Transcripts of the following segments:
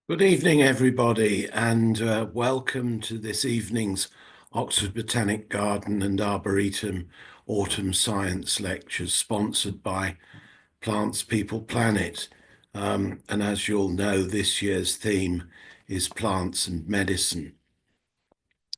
Good evening, everybody, and welcome to this evening's Oxford Botanic Garden and Arboretum Autumn Science Lectures, sponsored by Plants, People, Planet. And as you'll know, this year's theme is plants and medicine.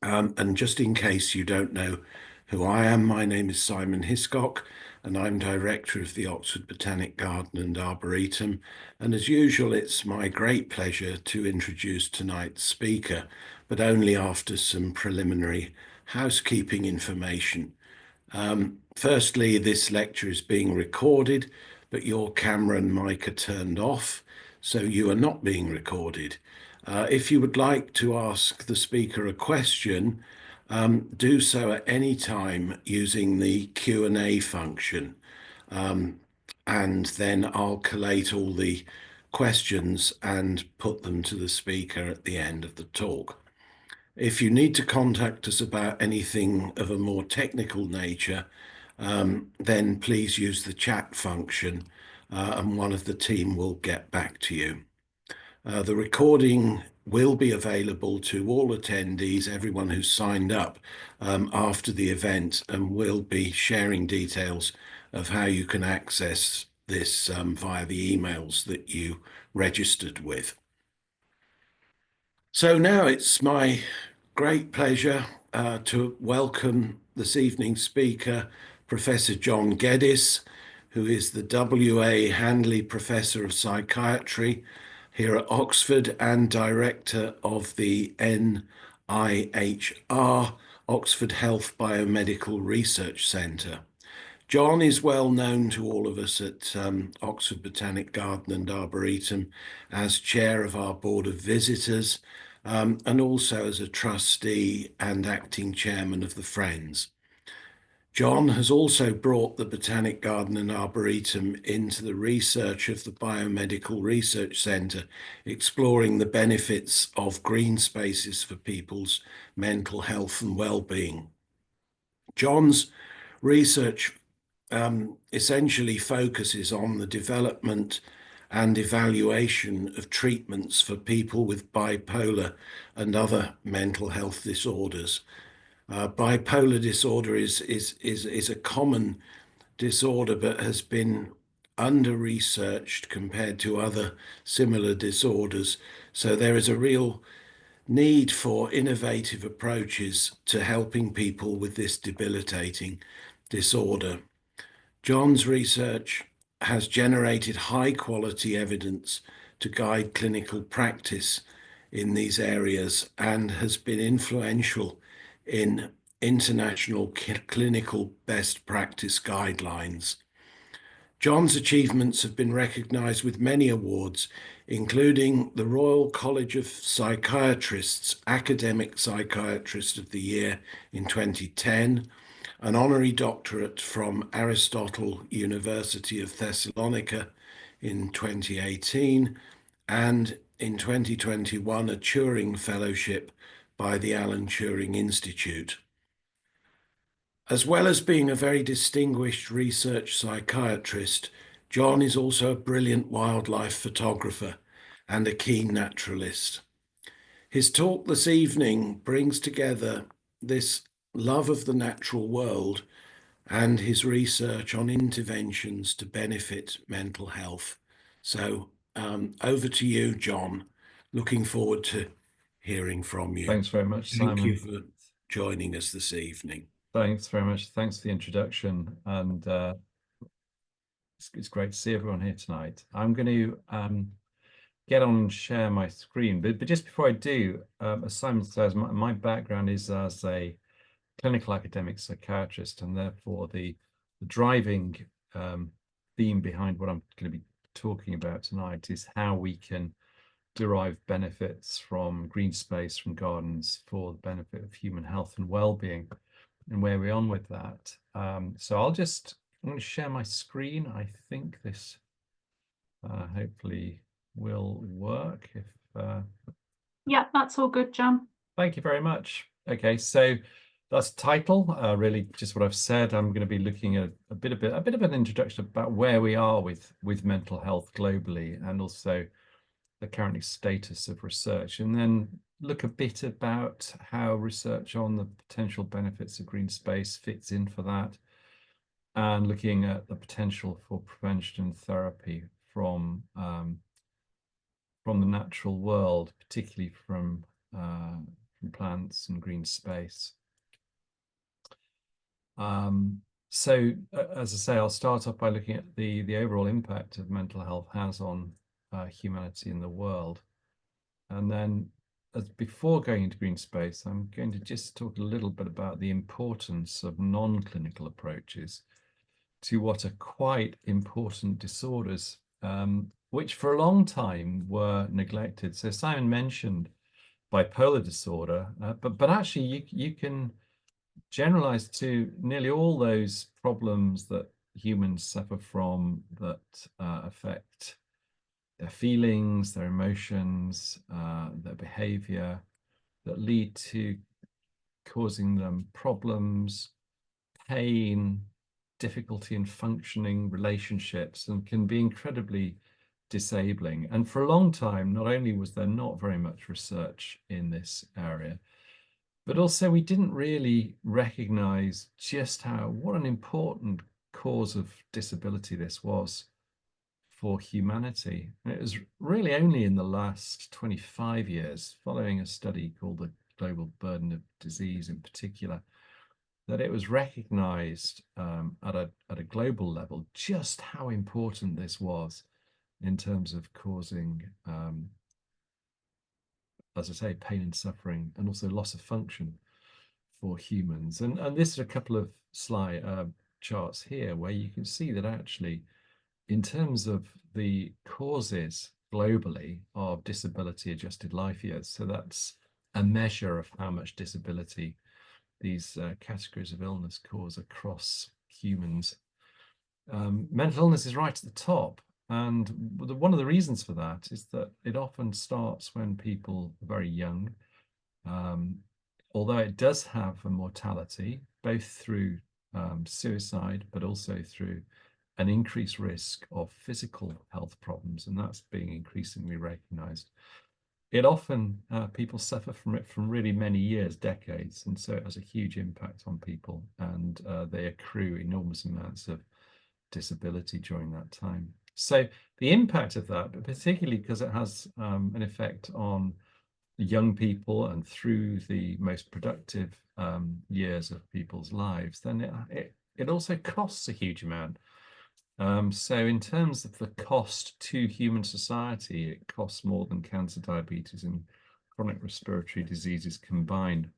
And just in case you don't know who I am, my name is Simon Hiscock, and I'm director of the Oxford Botanic Garden and Arboretum. And as usual, it's my great pleasure to introduce tonight's speaker, but only after some preliminary housekeeping information. Firstly, this lecture is being recorded, but your camera and mic are turned off, so you are not being recorded. If you would like to ask the speaker a question, do so at any time using the Q&A function. And then I'll collate all the questions and put them to the speaker at the end of the talk. If you need to contact us about anything of a more technical nature, then please use the chat function and one of the team will get back to you. The recording will be available to all attendees, everyone who's signed up after the event, and we'll be sharing details of how you can access this via the emails that you registered with. So now it's my great pleasure to welcome this evening's speaker, Professor John Geddes, who is the W.A. Handley Professor of Psychiatry here at Oxford and Director of the NIHR, Oxford Health Biomedical Research Centre. John is well known to all of us at Oxford Botanic Garden and Arboretum as chair of our Board of Visitors and also as a trustee and acting chairman of the Friends. John has also brought the Botanic Garden and Arboretum into the research of the Biomedical Research Centre, exploring the benefits of green spaces for people's mental health and well-being. John's research essentially focuses on the development and evaluation of treatments for people with bipolar and other mental health disorders. Bipolar disorder is a common disorder, but has been under-researched compared to other similar disorders. So there is a real need for innovative approaches to helping people with this debilitating disorder. John's research has generated high-quality evidence to guide clinical practice in these areas and has been influential in international clinical best practice guidelines. John's achievements have been recognised with many awards, including the Royal College of Psychiatrists Academic Psychiatrist of the Year in 2010, an honorary doctorate from Aristotle University of Thessalonica in 2018, and in 2021, a Turing Fellowship by the Alan Turing Institute. As well as being a very distinguished research psychiatrist, John is also a brilliant wildlife photographer and a keen naturalist. His talk this evening brings together this love of the natural world and his research on interventions to benefit mental health. So over to you, John. Looking forward to hearing from you. Thanks very much, Simon. Thank you for joining us this evening. Thanks very much. Thanks for the introduction. And it's great to see everyone here tonight. I'm going to get on and share my screen. But just before I do, as Simon says, my background is as a clinical academic psychiatrist, and therefore the driving theme behind what I'm going to be talking about tonight is how we can derive benefits from green space, from gardens, for the benefit of human health and well-being, and where we're on with that. So I'm going to share my screen. I think this hopefully will work. Yeah, that's all good, John. Thank you very much. Okay, so that's title, really just what I've said. I'm going to be looking at a bit of an introduction about where we are with mental health globally, and also the current status of research, and then look a bit about how research on the potential benefits of green space fits in for that, and looking at the potential for prevention and therapy from the natural world, particularly from plants and green space. So, as I say, I'll start off by looking at the overall impact of mental health has on humanity in the world. And then, before going into green space, I'm going to just talk a little bit about the importance of non-clinical approaches to what are quite important disorders, which for a long time were neglected. So Simon mentioned bipolar disorder, but actually you can generalize to nearly all those problems that humans suffer from that affect their feelings, their emotions, their behavior, that lead to causing them problems, pain, difficulty in functioning relationships, and can be incredibly disabling. And for a long time, not only was there not very much research in this area, but also we didn't really recognize just what an important cause of disability this was for humanity. And it was really only in the last 25 years, following a study called the Global Burden of Disease in particular, that it was recognized at a global level just how important this was in terms of causing, as I say, pain and suffering, and also loss of function for humans. And this is a couple of charts here where you can see that actually, in terms of the causes globally of disability adjusted life years, so that's a measure of how much disability these categories of illness cause across humans. Mental illness is right at the top. And one of the reasons for that is that it often starts when people are very young, although it does have a mortality, both through suicide, but also through an increased risk of physical health problems, and that's being increasingly recognized. It often, people suffer from it from really many years, decades, and so it has a huge impact on people, and they accrue enormous amounts of disability during that time. So the impact of that, but particularly because it has an effect on young people and through the most productive years of people's lives, then it also costs a huge amount. So in terms of the cost to human society, it costs more than cancer, diabetes, and chronic respiratory diseases combined.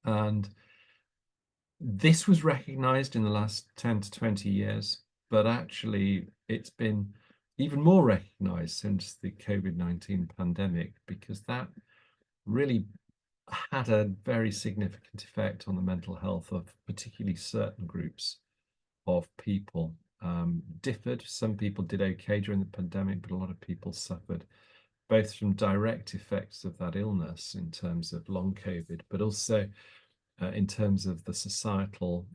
And this was recognized in the last 10 to 20 years, but actually it's been even more recognized since the COVID-19 pandemic, because that really had a very significant effect on the mental health of particularly certain groups of people. Differed. Some people did okay during the pandemic, but a lot of people suffered both from direct effects of that illness in terms of long COVID, but also in terms of the societal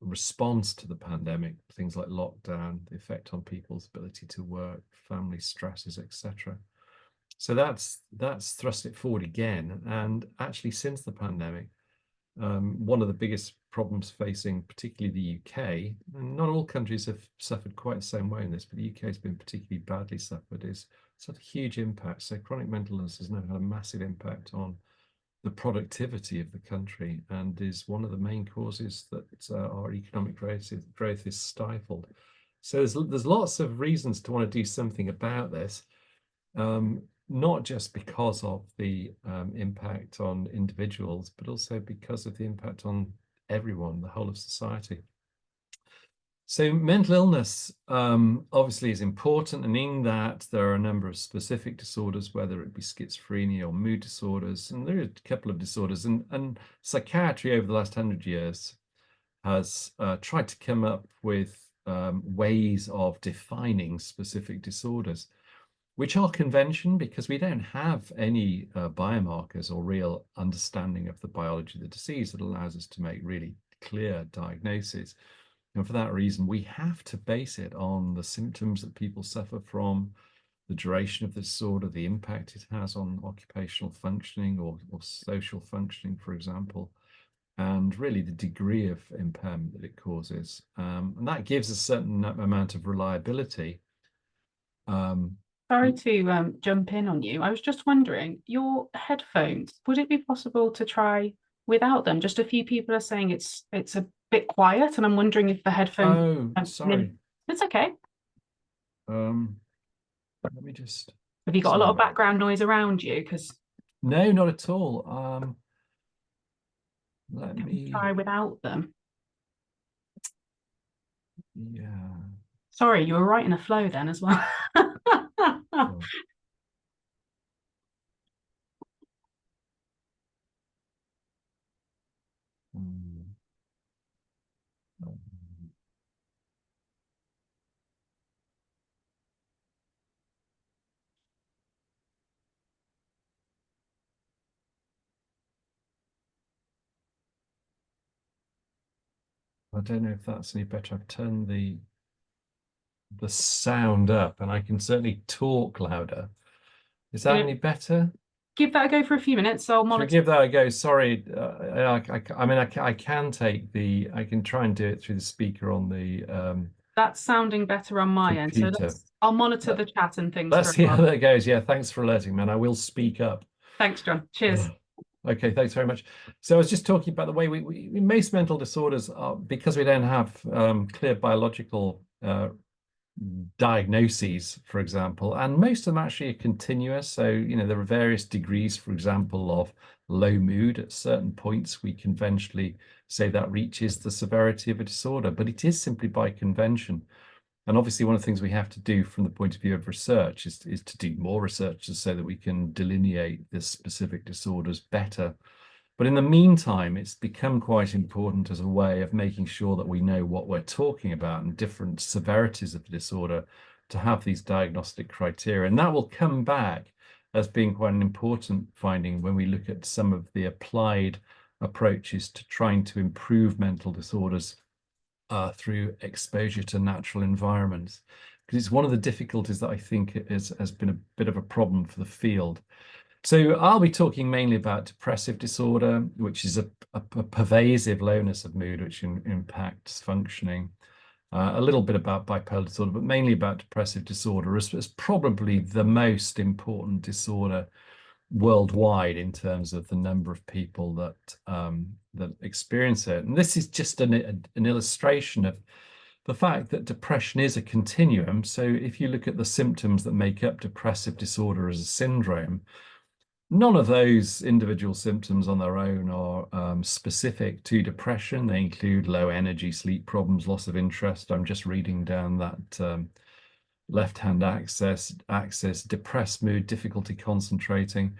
response to the pandemic, things like lockdown, the effect on people's ability to work, family stresses, etc. So that's thrust it forward again. And actually, since the pandemic, one of the biggest problems facing particularly the UK, and not all countries have suffered quite the same way in this, but the UK has been particularly badly suffered, is such a huge impact. So chronic mental illness has now had a massive impact on the productivity of the country, and is one of the main causes that our economic growth is stifled. So there's lots of reasons to want to do something about this. Not just because of the impact on individuals, but also because of the impact on everyone, the whole of society. So mental illness obviously is important, and in that there are a number of specific disorders, whether it be schizophrenia or mood disorders, and there are a couple of disorders, and psychiatry over the last 100 years has tried to come up with ways of defining specific disorders, which are convention because we don't have any biomarkers or real understanding of the biology of the disease that allows us to make really clear diagnoses. And for that reason, we have to base it on the symptoms that people suffer from, the duration of the disorder, the impact it has on occupational functioning or social functioning, for example, and really the degree of impairment that it causes. And that gives a certain amount of reliability. Sorry to jump in on you. I was just wondering, your headphones, would it be possible to try without them? Just a few people are saying it's a bit quiet, and I'm wondering if the headphones. Oh, sorry. It's okay. Let me just. Have you got a lot of background noise around you? Because no, not at all. Let me try without them. Yeah. Sorry, you were right in a flow then as well. Oh. I don't know if that's any better. I've turned the sound up, and I can certainly talk louder. Is that any better? Give that a go for a few minutes. I'll monitor. Should we give that a go? Sorry, I mean, I can take the. I can try and do it through the speaker on the. That's sounding better on my computer. end. So I'll monitor the chat and things. Let's see how that goes. Yeah, thanks for alerting, man. I will speak up. Thanks, John. Cheers. Okay, thanks very much. So I was just talking about the way we most mental disorders are, because we don't have clear biological diagnoses, for example, and most of them actually are continuous. So, you know, there are various degrees, for example, of low mood. At certain points, we conventionally say that reaches the severity of a disorder, but it is simply by convention. And obviously, one of the things we have to do from the point of view of research is to do more research so that we can delineate the specific disorders better. But in the meantime, it's become quite important as a way of making sure that we know what we're talking about and different severities of the disorder to have these diagnostic criteria. And that will come back as being quite an important finding when we look at some of the applied approaches to trying to improve mental disorders through exposure to natural environments. Because it's one of the difficulties that I think has been a bit of a problem for the field. So I'll be talking mainly about depressive disorder, which is a pervasive lowness of mood, which impacts functioning. A little bit about bipolar disorder, but mainly about depressive disorder as probably the most important disorder worldwide in terms of the number of people that experience it. And this is just an illustration of the fact that depression is a continuum. So if you look at the symptoms that make up depressive disorder as a syndrome, none of those individual symptoms on their own are specific to depression. They include low energy, sleep problems, loss of interest. I'm just reading down that left-hand axis, depressed mood, difficulty concentrating.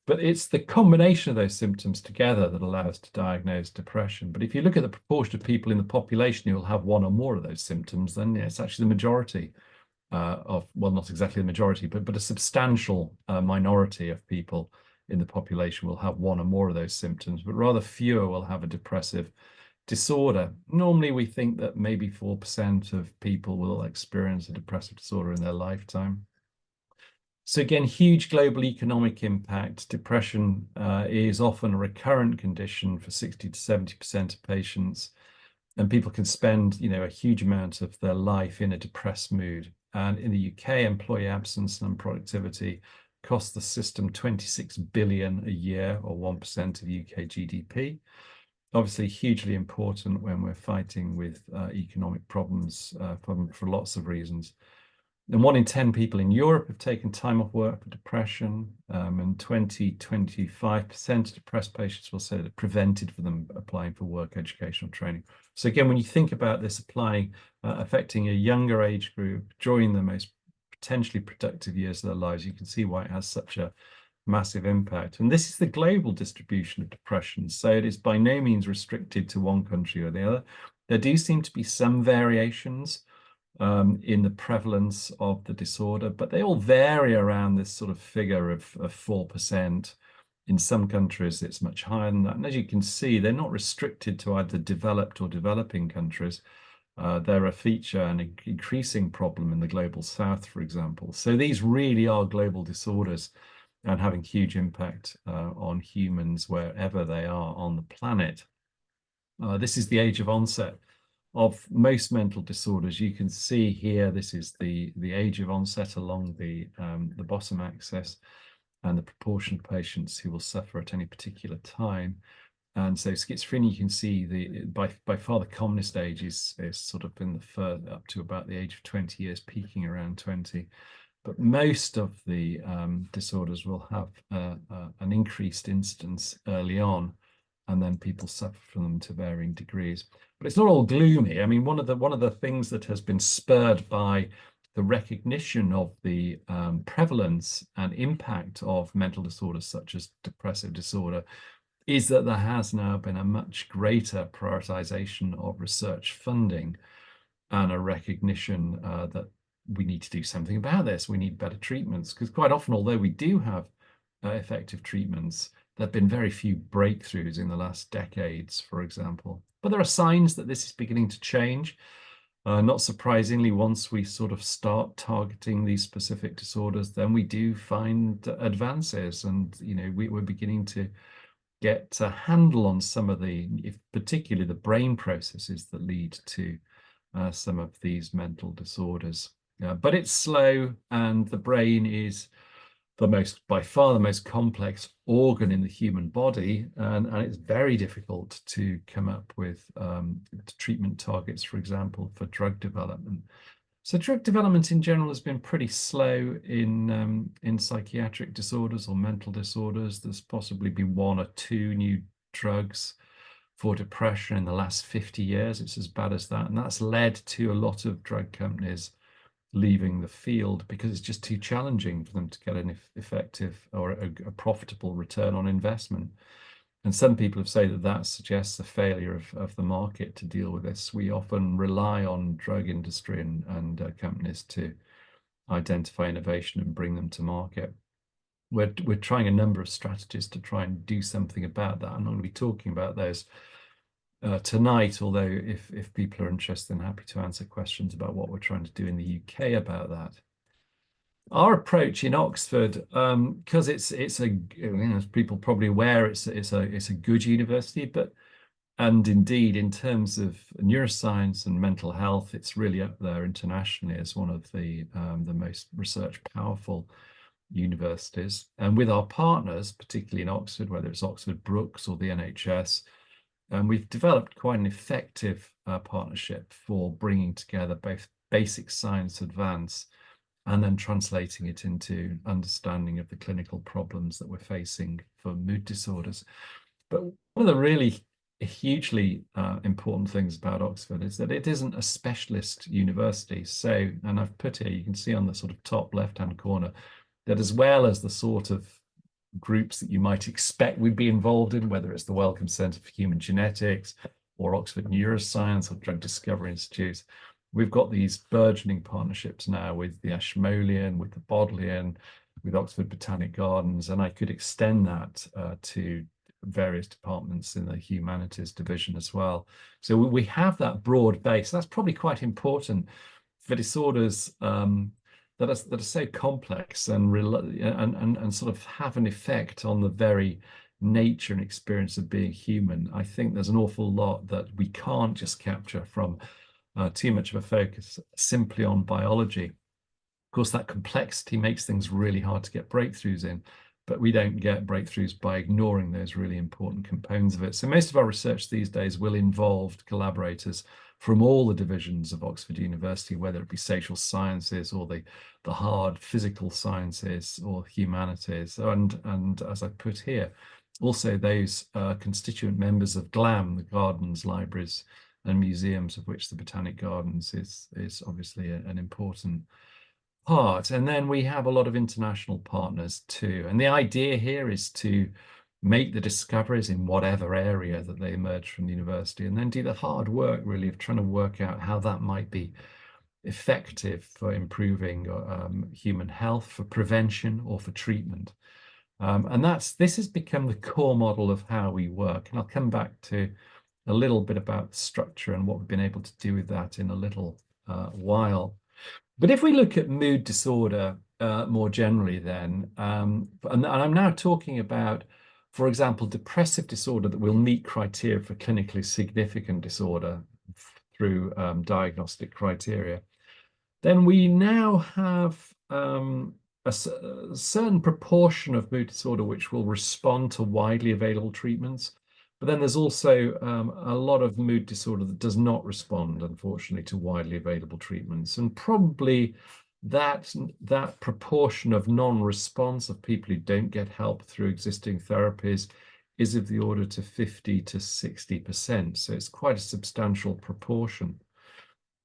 But it's the combination of those symptoms together that allows to diagnose depression. But if you look at the proportion of people in the population who will have one or more of those symptoms, then yeah, it's actually the majority well, not exactly the majority, but a substantial minority of people in the population will have one or more of those symptoms, but rather fewer will have a depressive disorder. Normally, we think that maybe 4% of people will experience a depressive disorder in their lifetime. So again, huge global economic impact. Depression is often a recurrent condition for 60 to 70% of patients, and people can spend, you know, a huge amount of their life in a depressed mood. And in the UK, employee absence and unproductivity cost the system 26 billion a year, or 1% of UK GDP. Obviously, hugely important when we're fighting with economic problems for lots of reasons. And 1 in 10 people in Europe have taken time off work for depression, and 25% of depressed patients will say that prevented for them applying for work, educational training. So again, when you think about this applying, affecting a younger age group during the most potentially productive years of their lives, you can see why it has such a massive impact. And this is the global distribution of depression. So it is by no means restricted to one country or the other. There do seem to be some variations in the prevalence of the disorder, but they all vary around this sort of figure of 4%. In some countries, it's much higher than that. And as you can see, they're not restricted to either developed or developing countries. They're a feature and an increasing problem in the global south, for example. So these really are global disorders and having huge impact on humans wherever they are on the planet. This is the age of onset of most mental disorders. You can see here, this is the age of onset along the bottom axis and the proportion of patients who will suffer at any particular time. And so schizophrenia, you can see by far the commonest age is sort of in the further up to about the age of 20 years, peaking around 20. But most of the disorders will have an increased incidence early on, and then people suffer from them to varying degrees. But it's not all gloomy. I mean, one of the things that has been spurred by the recognition of the prevalence and impact of mental disorders such as depressive disorder is that there has now been a much greater prioritization of research funding and a recognition that we need to do something about this. We need better treatments, because quite often, although we do have effective treatments, there have been very few breakthroughs in the last decades, for example. But there are signs that this is beginning to change. Not surprisingly, once we sort of start targeting these specific disorders, then we do find advances, and we're beginning to get a handle on some of particularly the brain processes that lead to some of these mental disorders. But it's slow, and the brain is by far the most complex organ in the human body, and it's very difficult to come up with treatment targets, for example, for drug development. So drug development in general has been pretty slow in psychiatric disorders or mental disorders. There's possibly been 1 or 2 new drugs for depression in the last 50 years. It's as bad as that. And that's led to a lot of drug companies leaving the field because it's just too challenging for them to get an effective or a profitable return on investment. And some people have said that suggests a failure of the market to deal with this. We often rely on drug industry and companies to identify innovation and bring them to market. We're trying a number of strategies to try and do something about that. I'm not going to be talking about those tonight, although if people are interested, I'm happy to answer questions about what we're trying to do in the UK about that. Our approach in Oxford, because it's as people probably aware, it's a good university, and indeed in terms of neuroscience and mental health, it's really up there internationally as one of the most research powerful universities. And with our partners, particularly in Oxford, whether it's Oxford Brookes or the NHS, we've developed quite an effective partnership for bringing together both basic science advance and then translating it into understanding of the clinical problems that we're facing for mood disorders. But one of the really hugely important things about Oxford is that it isn't a specialist university. So, and I've put here, you can see on the sort of top left-hand corner, that as well as the sort of groups that you might expect we'd be involved in, whether it's the Wellcome Centre for Human Genetics or Oxford Neuroscience or Drug Discovery Institute, we've got these burgeoning partnerships now with the Ashmolean, with the Bodleian, with Oxford Botanic Gardens, and I could extend that to various departments in the humanities division as well. So we have that broad base. That's probably quite important for disorders that are so complex and sort of have an effect on the very nature and experience of being human. I think there's an awful lot that we can't just capture from too much of a focus simply on biology. Of course, that complexity makes things really hard to get breakthroughs in, but we don't get breakthroughs by ignoring those really important components of it. So most of our research these days will involve collaborators from all the divisions of Oxford University, whether it be social sciences or the hard physical sciences or humanities. And as I put here, also those constituent members of GLAM, the gardens, libraries, and museums, of which the Botanic Gardens is obviously an important part. And then we have a lot of international partners too. And the idea here is to make the discoveries in whatever area that they emerge from the university, and then do the hard work really of trying to work out how that might be effective for improving human health, for prevention or for treatment. And this has become the core model of how we work. And I'll come back to a little bit about the structure and what we've been able to do with that in a little while. But if we look at mood disorder more generally then, and I'm now talking about, for example, depressive disorder that will meet criteria for clinically significant disorder through diagnostic criteria, then we now have a certain proportion of mood disorder which will respond to widely available treatments. But then there's also a lot of mood disorder that does not respond, unfortunately, to widely available treatments. And probably that proportion of non-response of people who don't get help through existing therapies is of the order to 50 to 60%. So it's quite a substantial proportion.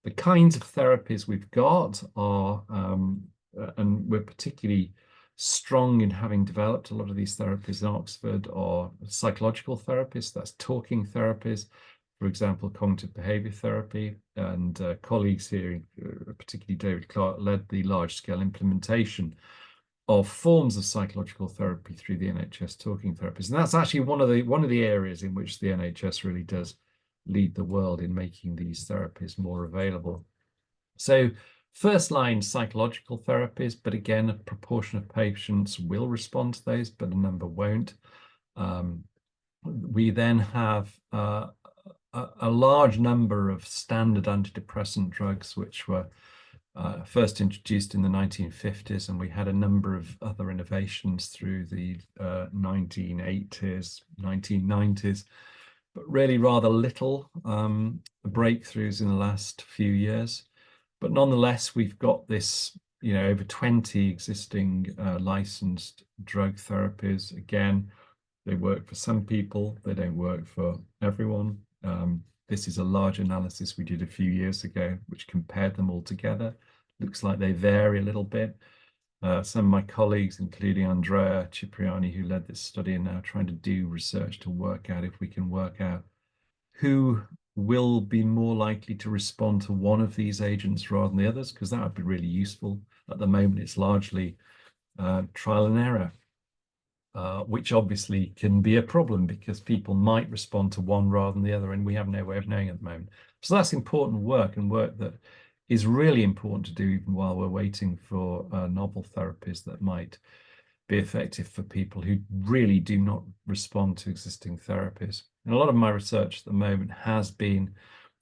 The kinds of therapies we've got are, and we're particularly strong in having developed a lot of these therapies in Oxford, are psychological therapies. That's talking therapies, for example, cognitive behavior therapy. And colleagues here, particularly David Clark, led the large-scale implementation of forms of psychological therapy through the NHS talking therapies. And that's actually one of the areas in which the NHS really does lead the world in making these therapies more available. So first line psychological therapies, but again, a proportion of patients will respond to those, but a number won't. We then have a large number of standard antidepressant drugs, which were first introduced in the 1950s, and we had a number of other innovations through the 1980s, 1990s, but really rather little breakthroughs in the last few years. But nonetheless, we've got this, over 20 existing licensed drug therapies. Again, they work for some people, they don't work for everyone. This is a large analysis we did a few years ago, which compared them all together. Looks like they vary a little bit. Some of my colleagues, including Andrea Cipriani, who led this study, are now trying to do research to work out if we can work out who will be more likely to respond to one of these agents rather than the others, because that would be really useful. At the moment, it's largely trial and error, which obviously can be a problem because people might respond to one rather than the other, and we have no way of knowing at the moment. So that's important work, and work that is really important to do even while we're waiting for novel therapies that might be effective for people who really do not respond to existing therapies. And a lot of my research at the moment has been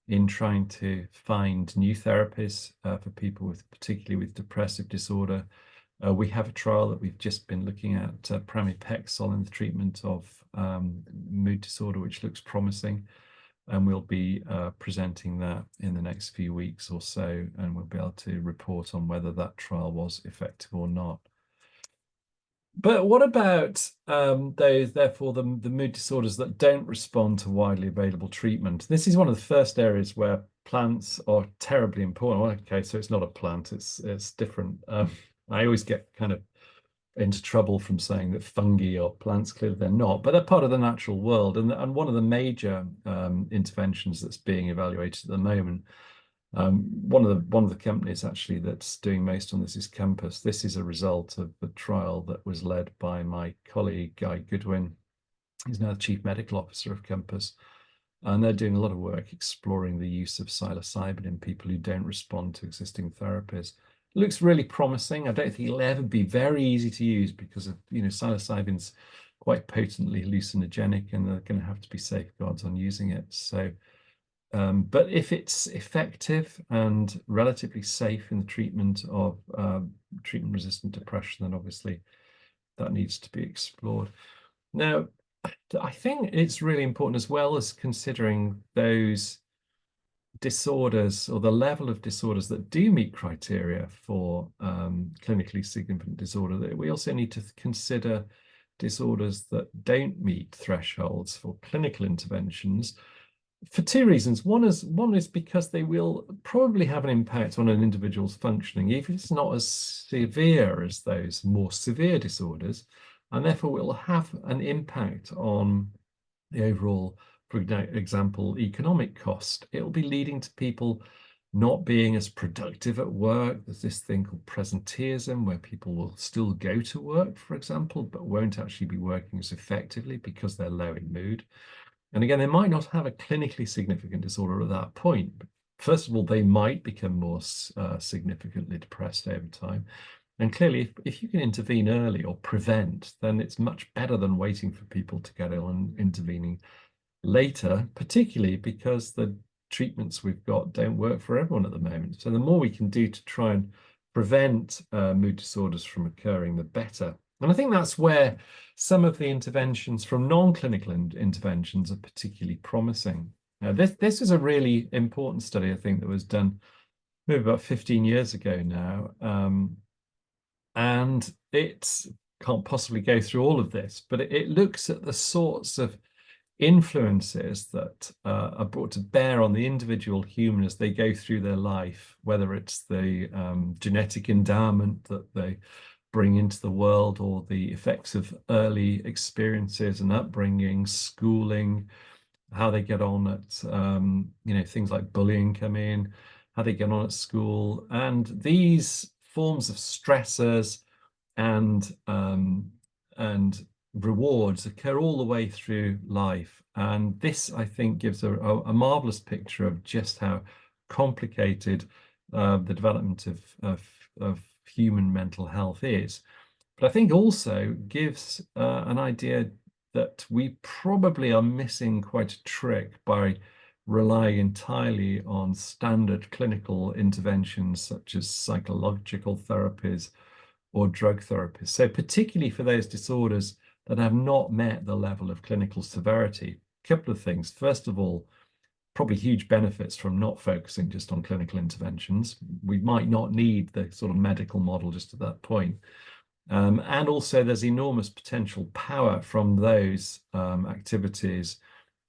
in trying to find new therapies for people particularly with depressive disorder. We have a trial that we've just been looking at pramipexole in the treatment of mood disorder, which looks promising. And we'll be presenting that in the next few weeks or so, and we'll be able to report on whether that trial was effective or not. But what about therefore, the mood disorders that don't respond to widely available treatment? This is one of the first areas where plants are terribly important. Well, okay, so it's not a plant, it's different. I always get kind of into trouble from saying that fungi are plants. Clearly they're not, but they're part of the natural world. And one of the major interventions that's being evaluated at the moment, one of the companies actually that's doing most on this is Compass. This is a result of the trial that was led by my colleague Guy Goodwin. He's now the Chief Medical Officer of Compass, and they're doing a lot of work exploring the use of psilocybin in people who don't respond to existing therapies. It looks really promising. I don't think it'll ever be very easy to use because of, psilocybin's quite potently hallucinogenic, and there are going to have to be safeguards on using it. So, but if it's effective and relatively safe in the treatment of treatment-resistant depression, then obviously that needs to be explored. Now, I think it's really important, as well as considering those disorders or the level of disorders that do meet criteria for clinically significant disorder, that we also need to consider disorders that don't meet thresholds for clinical interventions for two reasons. One is because they will probably have an impact on an individual's functioning, even if it's not as severe as those more severe disorders, and therefore will have an impact on the overall, for example, economic cost. It will be leading to people not being as productive at work. There's this thing called presenteeism, where people will still go to work, for example, but won't actually be working as effectively because they're low in mood. And again, they might not have a clinically significant disorder at that point. But first of all, they might become more significantly depressed over time. And clearly, if you can intervene early or prevent, then it's much better than waiting for people to get ill and intervening later, particularly because the treatments we've got don't work for everyone at the moment. So the more we can do to try and prevent mood disorders from occurring, the better. And I think that's where some of the interventions from non-clinical interventions are particularly promising. This is a really important study, I think, that was done maybe about 15 years ago now. And it can't possibly go through all of this, but it looks at the sorts of influences that are brought to bear on the individual human as they go through their life, whether it's the genetic endowment that they bring into the world or the effects of early experiences and upbringing, schooling, how they get on at, things like bullying come in, how they get on at school. And these forms of stressors and rewards occur all the way through life. And this, I think, gives a marvelous picture of just how complicated the development of human mental health is. But I think also gives an idea that we probably are missing quite a trick by relying entirely on standard clinical interventions such as psychological therapies or drug therapies. So particularly for those disorders that have not met the level of clinical severity, a couple of things. First of all, probably huge benefits from not focusing just on clinical interventions. We might not need the sort of medical model just at that point. And also there's enormous potential power from those activities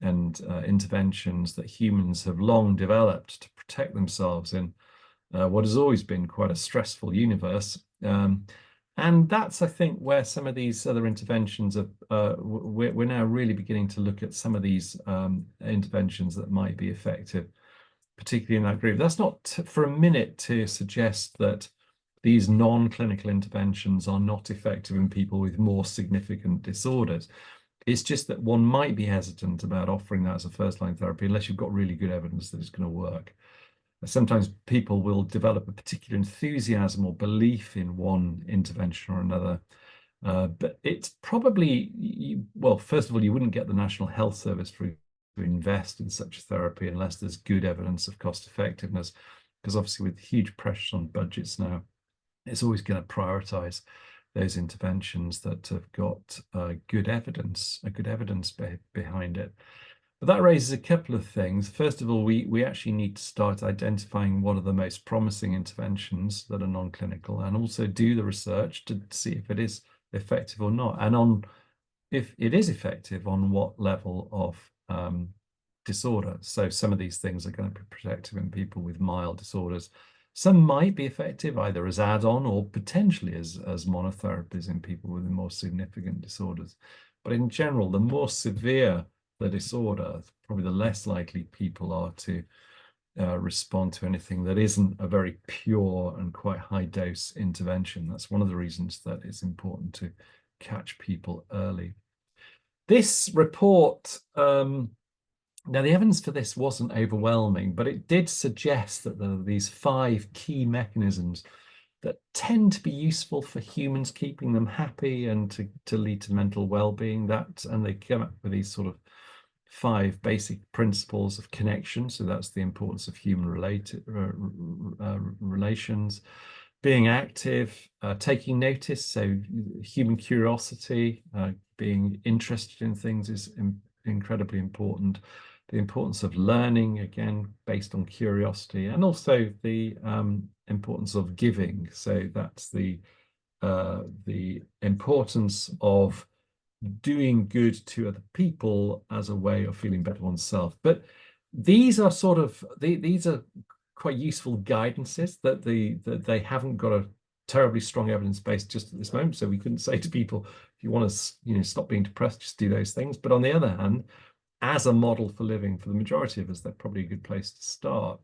and interventions that humans have long developed to protect themselves in what has always been quite a stressful universe. And that's, I think, where some of these other interventions are, we're now really beginning to look at some of these interventions that might be effective, particularly in that group. That's not for a minute to suggest that these non-clinical interventions are not effective in people with more significant disorders. It's just that one might be hesitant about offering that as a first-line therapy unless you've got really good evidence that it's going to work. Sometimes people will develop a particular enthusiasm or belief in one intervention or another. But it's probably, well, first of all, you wouldn't get the National Health Service to invest in such a therapy unless there's good evidence of cost effectiveness, because obviously with huge pressures on budgets now, it's always going to prioritize those interventions that have got good evidence behind it. But that raises a couple of things. First of all, we actually need to start identifying what are the most promising interventions that are non-clinical, and also do the research to see if it is effective or not, and if it is effective, on what level of disorder. So some of these things are going to be protective in people with mild disorders. Some might be effective either as add-on or potentially as monotherapies in people with more significant disorders. But in general, the more severe the disorder, probably the less likely people are to respond to anything that isn't a very pure and quite high dose intervention. That's one of the reasons that it's important to catch people early. This report, now the evidence for this wasn't overwhelming, but it did suggest that there are these 5 key mechanisms that tend to be useful for humans, keeping them happy and to lead to mental well-being. And they come up with these sort of 5 basic principles of connection. So that's the importance of human relations, being active, taking notice. So human curiosity, being interested in things is incredibly important. The importance of learning, again, based on curiosity, and also the importance of giving. So that's the importance of doing good to other people as a way of feeling better oneself. But these are sort of these are quite useful guidances that they haven't got a terribly strong evidence base just at this moment. So we couldn't say to people, if you want to stop being depressed, just do those things. But on the other hand, as a model for living for the majority of us, they're probably a good place to start.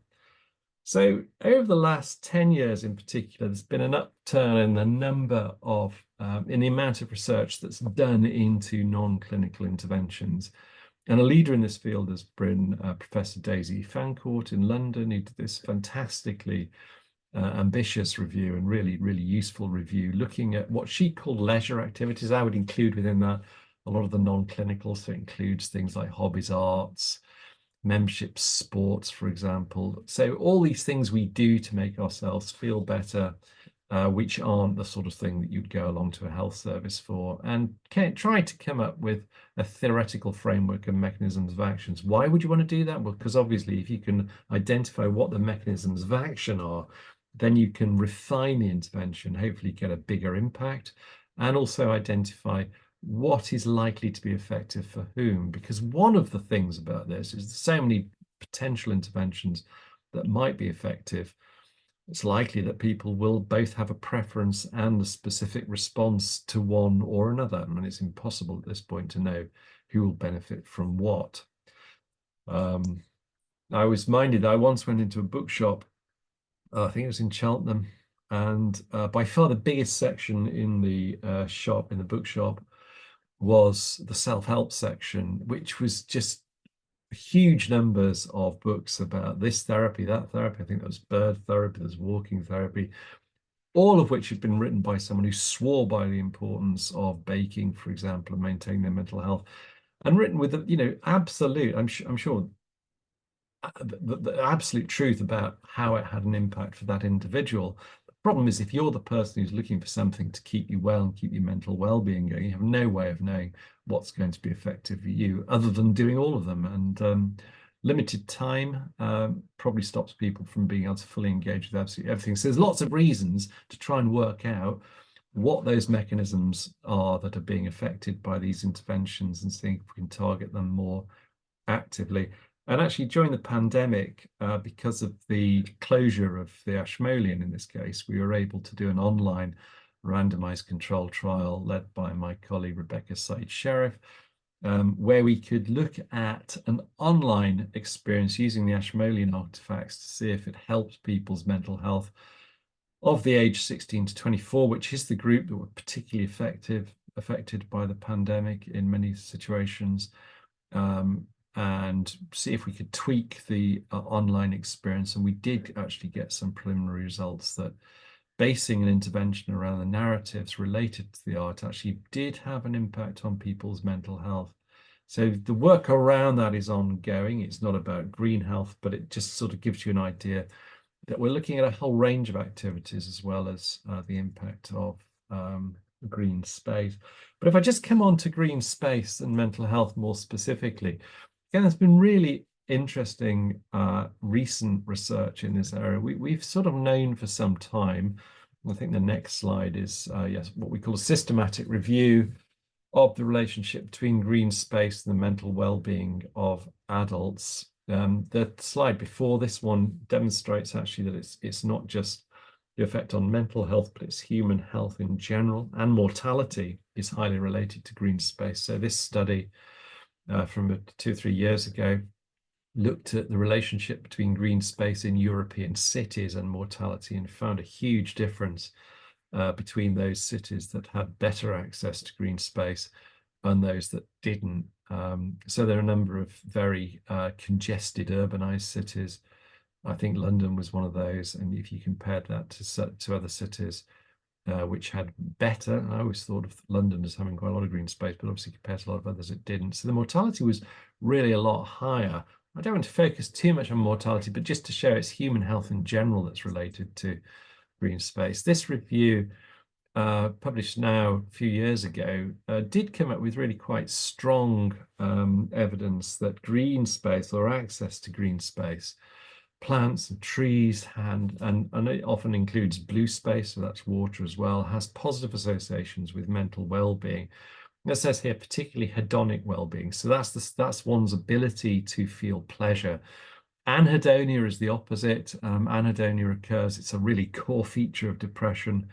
So over the last 10 years in particular, there's been an upturn in the number of, in the amount of research that's done into non-clinical interventions. And a leader in this field has been Professor Daisy Fancourt in London, who did this fantastically ambitious review and really, really useful review, looking at what she called leisure activities. I would include within that a lot of the non-clinical, so it includes things like hobbies, arts, membership, sports, for example. So all these things we do to make ourselves feel better, which aren't the sort of thing that you'd go along to a health service for, and try to come up with a theoretical framework and mechanisms of actions. Why would you want to do that? Well, because obviously if you can identify what the mechanisms of action are, then you can refine the intervention, hopefully get a bigger impact, and also identify what is likely to be effective for whom. Because one of the things about this is there's so many potential interventions that might be effective. It's likely that people will both have a preference and a specific response to one or another. And it's impossible at this point to know who will benefit from what. I was minded, I once went into a bookshop, I think it was in Cheltenham, and by far the biggest section in the bookshop, was the self-help section, which was just huge numbers of books about this therapy, that therapy. I think there was bird therapy, there's walking therapy, all of which had been written by someone who swore by the importance of baking, for example, and maintaining their mental health, and written with the absolute, I'm sure the absolute truth about how it had an impact for that individual. The problem is, if you're the person who's looking for something to keep you well and keep your mental well-being going, you have no way of knowing what's going to be effective for you other than doing all of them. And limited time probably stops people from being able to fully engage with absolutely everything. So there's lots of reasons to try and work out what those mechanisms are that are being affected by these interventions and seeing if we can target them more actively. And actually, during the pandemic, because of the closure of the Ashmolean in this case, we were able to do an online randomized control trial led by my colleague Rebecca Said-Sherif, where we could look at an online experience using the Ashmolean artifacts to see if it helped people's mental health of the age 16 to 24, which is the group that were particularly affected by the pandemic in many situations. And see if we could tweak the online experience. And we did actually get some preliminary results that basing an intervention around the narratives related to the art actually did have an impact on people's mental health. So the work around that is ongoing. It's not about green health, but it just sort of gives you an idea that we're looking at a whole range of activities as well as the impact of green space. But if I just come on to green space and mental health more specifically, again, there's been really interesting recent research in this area. We've sort of known for some time, I think the next slide is what we call a systematic review of the relationship between green space and the mental well-being of adults. The slide before this one demonstrates actually that it's not just the effect on mental health, but it's human health in general, and mortality is highly related to green space. So this study from 2 or 3 years ago looked at the relationship between green space in European cities and mortality, and found a huge difference between those cities that had better access to green space and those that didn't. So there are a number of very congested urbanized cities. I think London was one of those, and if you compared that to other cities which had better, I always thought of London as having quite a lot of green space, but obviously compared to a lot of others it didn't. So the mortality was really a lot higher. I don't want to focus too much on mortality, but just to show it's human health in general that's related to green space. This review, published now a few years ago, did come up with really quite strong evidence that green space, or access to green space, plants and trees, and it often includes blue space, so that's water as well, has positive associations with mental well-being. It says here particularly hedonic well-being, so that's one's ability to feel pleasure. Anhedonia is the opposite. Anhedonia occurs, it's a really core feature of depression.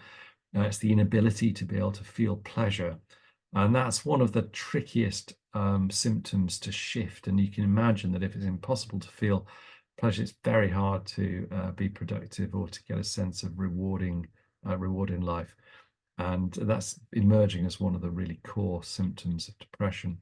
It's the inability to be able to feel pleasure, and that's one of the trickiest symptoms to shift. And you can imagine that if it's impossible to feel pleasure, it's very hard to be productive or to get a sense of rewarding life. And that's emerging as one of the really core symptoms of depression.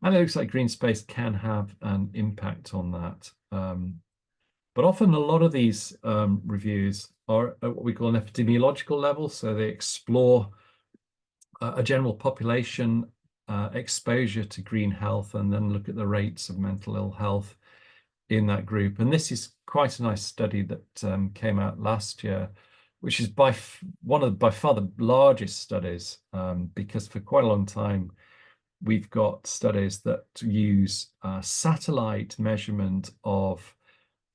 And it looks like green space can have an impact on that. But often a lot of these reviews are at what we call an epidemiological level. So they explore a general population exposure to green health and then look at the rates of mental ill health in that group. And this is quite a nice study that came out last year, which is by far the largest studies, because for quite a long time, we've got studies that use satellite measurement of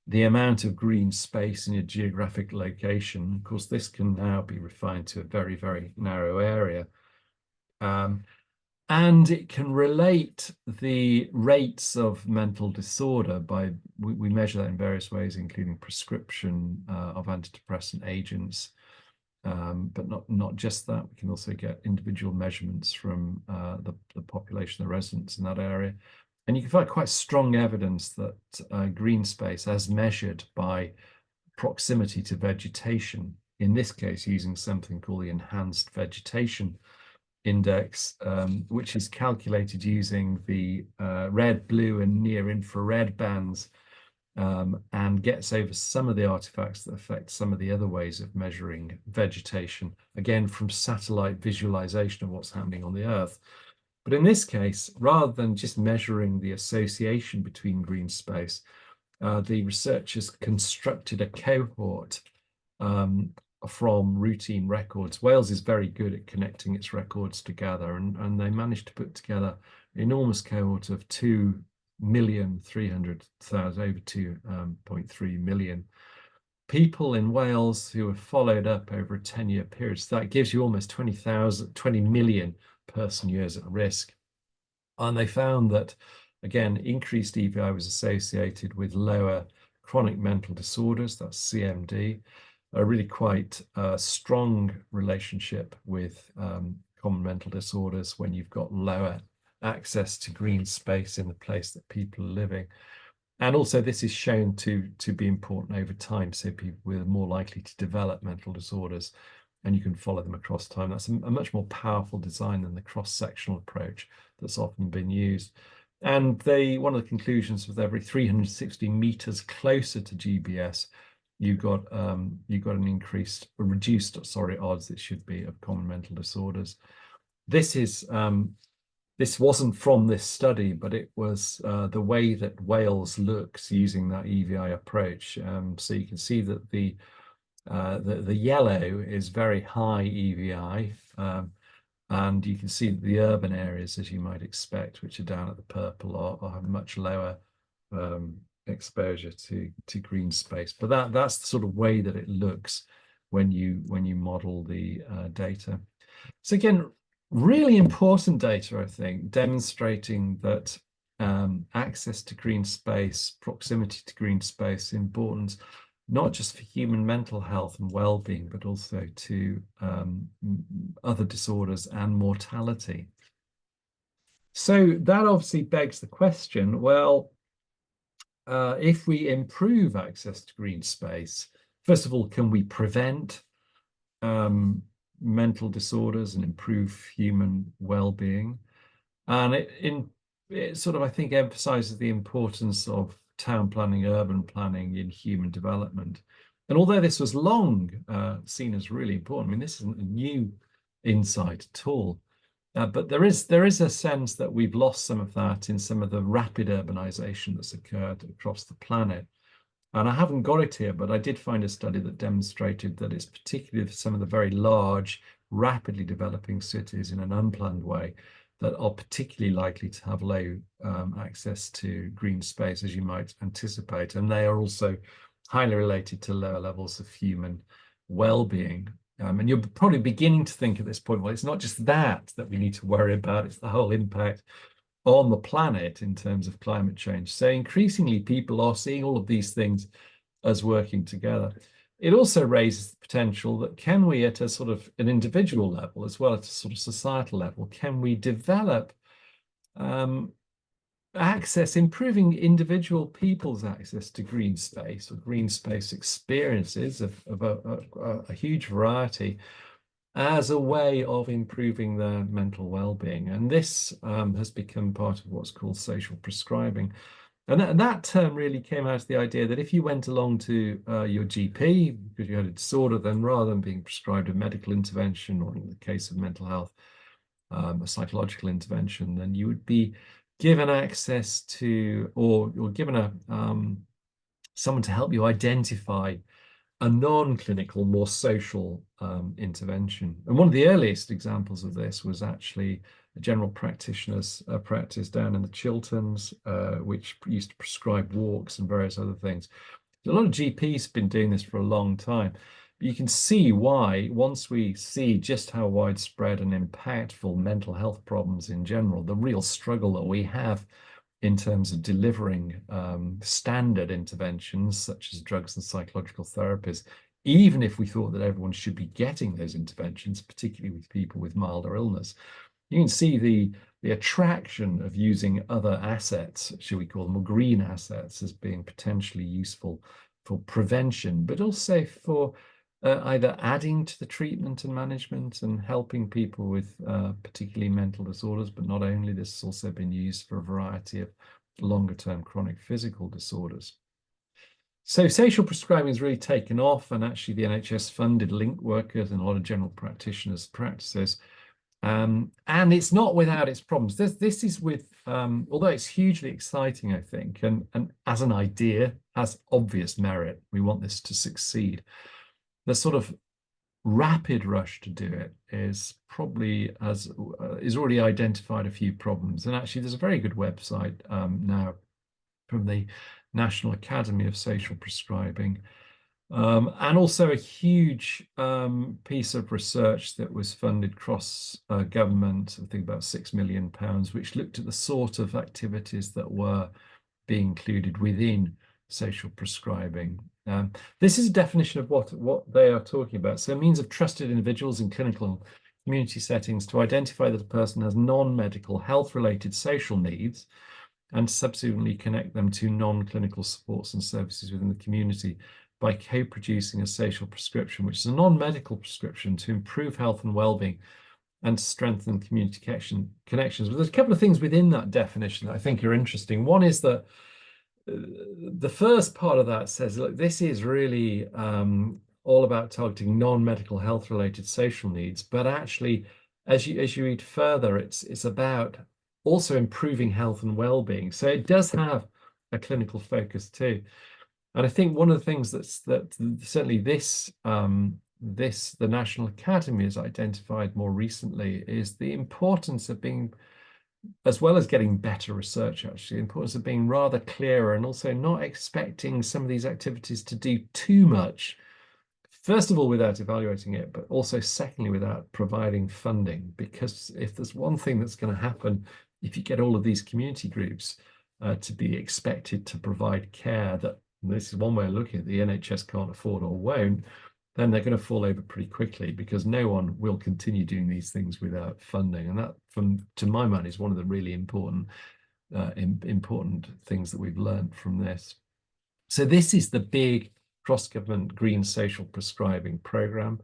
the amount of green space in a geographic location. Of course, this can now be refined to a very, very narrow area. And it can relate the rates of mental disorder by, we measure that in various ways, including prescription of antidepressant agents. But not just that, we can also get individual measurements from the population, the residents in that area. And you can find quite strong evidence that green space, as measured by proximity to vegetation, in this case using something called the Enhanced Vegetation Index, which is calculated using the red, blue, and near infrared bands, and gets over some of the artifacts that affect some of the other ways of measuring vegetation, again from satellite visualization of what's happening on the Earth. But in this case, rather than just measuring the association between green space, the researchers constructed a cohort from routine records. Wales is very good at connecting its records together, and they managed to put together an enormous cohort of 2,300,000, over 2.3 million people in Wales who were followed up over a 10-year period. So that gives you almost 20 million person years at risk. And they found that, again, increased EVI was associated with lower chronic mental disorders, that's CMD, a really quite strong relationship with common mental disorders when you've got lower access to green space in the place that people are living. And also this is shown to be important over time. So people are more likely to develop mental disorders, and you can follow them across time. That's a much more powerful design than the cross-sectional approach that's often been used. And one of the conclusions was every 360 meters closer to GBS, you got an reduced odds, it should be, of common mental disorders. This wasn't from this study, but it was the way that Wales looks using that EVI approach. So you can see that the yellow is very high EVI, and you can see that the urban areas, as you might expect, which are down at the purple, are have much lower exposure to green space. But that's the sort of way that it looks when you model the data. So again, really important data, I think, demonstrating that access to green space, proximity to green space, importance, not just for human mental health and well-being, but also to other disorders and mortality. So that obviously begs the question, well, if we improve access to green space, first of all, can we prevent mental disorders and improve human well-being? And it sort of, I think, emphasizes the importance of town planning, urban planning in human development. And although this was long seen as really important, I mean, this isn't a new insight at all. But there is a sense that we've lost some of that in some of the rapid urbanization that's occurred across the planet. And I haven't got it here, but I did find a study that demonstrated that it's particularly for some of the very large, rapidly developing cities in an unplanned way that are particularly likely to have low access to green space, as you might anticipate. And they are also highly related to lower levels of human well-being. And you're probably beginning to think at this point, well, it's not just that we need to worry about, it's the whole impact on the planet in terms of climate change. So increasingly people are seeing all of these things as working together. It also raises the potential that can we, at a sort of an individual level as well as a sort of societal level, can we develop access, improving individual people's access to green space or green space experiences of a huge variety, as a way of improving their mental well-being. And this has become part of what's called social prescribing. And that term really came out of the idea that if you went along to your GP because you had a disorder, then rather than being prescribed a medical intervention, or in the case of mental health, a psychological intervention, then you would be given access to, or given a someone to help you identify a non-clinical, more social intervention. And one of the earliest examples of this was actually a general practitioner's practice down in the Chilterns, which used to prescribe walks and various other things. A lot of GPs have been doing this for a long time. But you can see why, once we see just how widespread and impactful mental health problems in general, the real struggle that we have in terms of delivering standard interventions such as drugs and psychological therapies, even if we thought that everyone should be getting those interventions, particularly with people with milder illness. You can see the attraction of using other assets, should we call them, or green assets, as being potentially useful for prevention, but also for either adding to the treatment and management and helping people with particularly mental disorders, but not only. This has also been used for a variety of longer-term chronic physical disorders. So social prescribing has really taken off, and actually the NHS funded link workers and a lot of general practitioners' practices. And it's not without its problems. This is with, although it's hugely exciting, I think, and as an idea, has obvious merit. We want this to succeed. The sort of rapid rush to do it is probably is already identified a few problems. And actually, there's a very good website now from the National Academy of Social Prescribing, and also a huge piece of research that was funded cross government, I think about £6 million, which looked at the sort of activities that were being included within social prescribing. This is a definition of what they are talking about. So means of trusted individuals in clinical and community settings to identify that a person has non-medical health-related social needs and subsequently connect them to non-clinical supports and services within the community by co-producing a social prescription, which is a non-medical prescription to improve health and well-being and strengthen community connections. But there's a couple of things within that definition that I think are interesting. One is that the first part of that says, look, this is really all about targeting non-medical health-related social needs, but actually, as you read further, it's about also improving health and well-being. So it does have a clinical focus too. And I think one of the things that certainly the National Academy has identified more recently is the importance of being, as well as getting better research, actually, the importance of being rather clearer and also not expecting some of these activities to do too much. First of all, without evaluating it, but also secondly, without providing funding. Because if there's one thing that's going to happen, if you get all of these community groups to be expected to provide care that, this is one way of looking at it, the NHS can't afford or won't, then they're going to fall over pretty quickly because no one will continue doing these things without funding. And that, to my mind, is one of the really important things that we've learned from this. So this is the big cross-government green social prescribing program.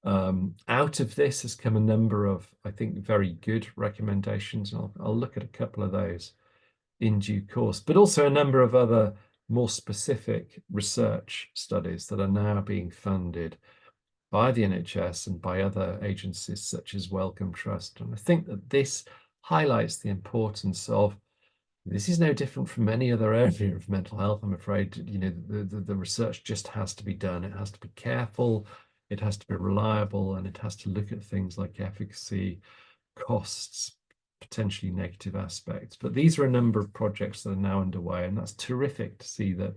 Out of this has come a number of, I think, very good recommendations. And I'll look at a couple of those in due course, but also a number of other more specific research studies that are now being funded by the NHS and by other agencies such as Wellcome Trust. And I think that this highlights the importance of, this is no different from any other area of mental health, I'm afraid. You know, the research just has to be done. It has to be careful, it has to be reliable, and it has to look at things like efficacy, costs, potentially negative aspects. But these are a number of projects that are now underway, and that's terrific to see that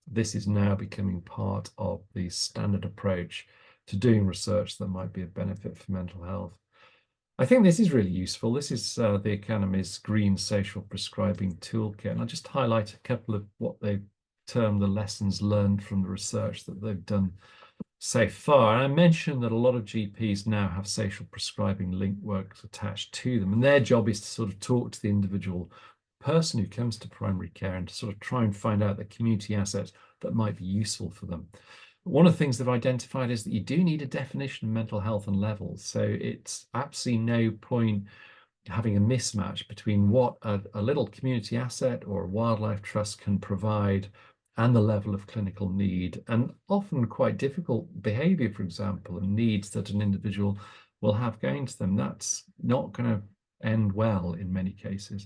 this is now becoming part of the standard approach to doing research that might be of benefit for mental health. I think this is really useful. This is the Academy's Green Social Prescribing Toolkit, and I'll just highlight a couple of what they've termed the lessons learned from the research that they've done so far. And I mentioned that a lot of GPs now have social prescribing link works attached to them, and their job is to sort of talk to the individual person who comes to primary care and to sort of try and find out the community assets that might be useful for them. One of the things they've identified is that you do need a definition of mental health and levels. So it's absolutely no point having a mismatch between what a little community asset or a wildlife trust can provide and the level of clinical need, and often quite difficult behavior, for example, and needs that an individual will have going to them. That's not going to end well in many cases.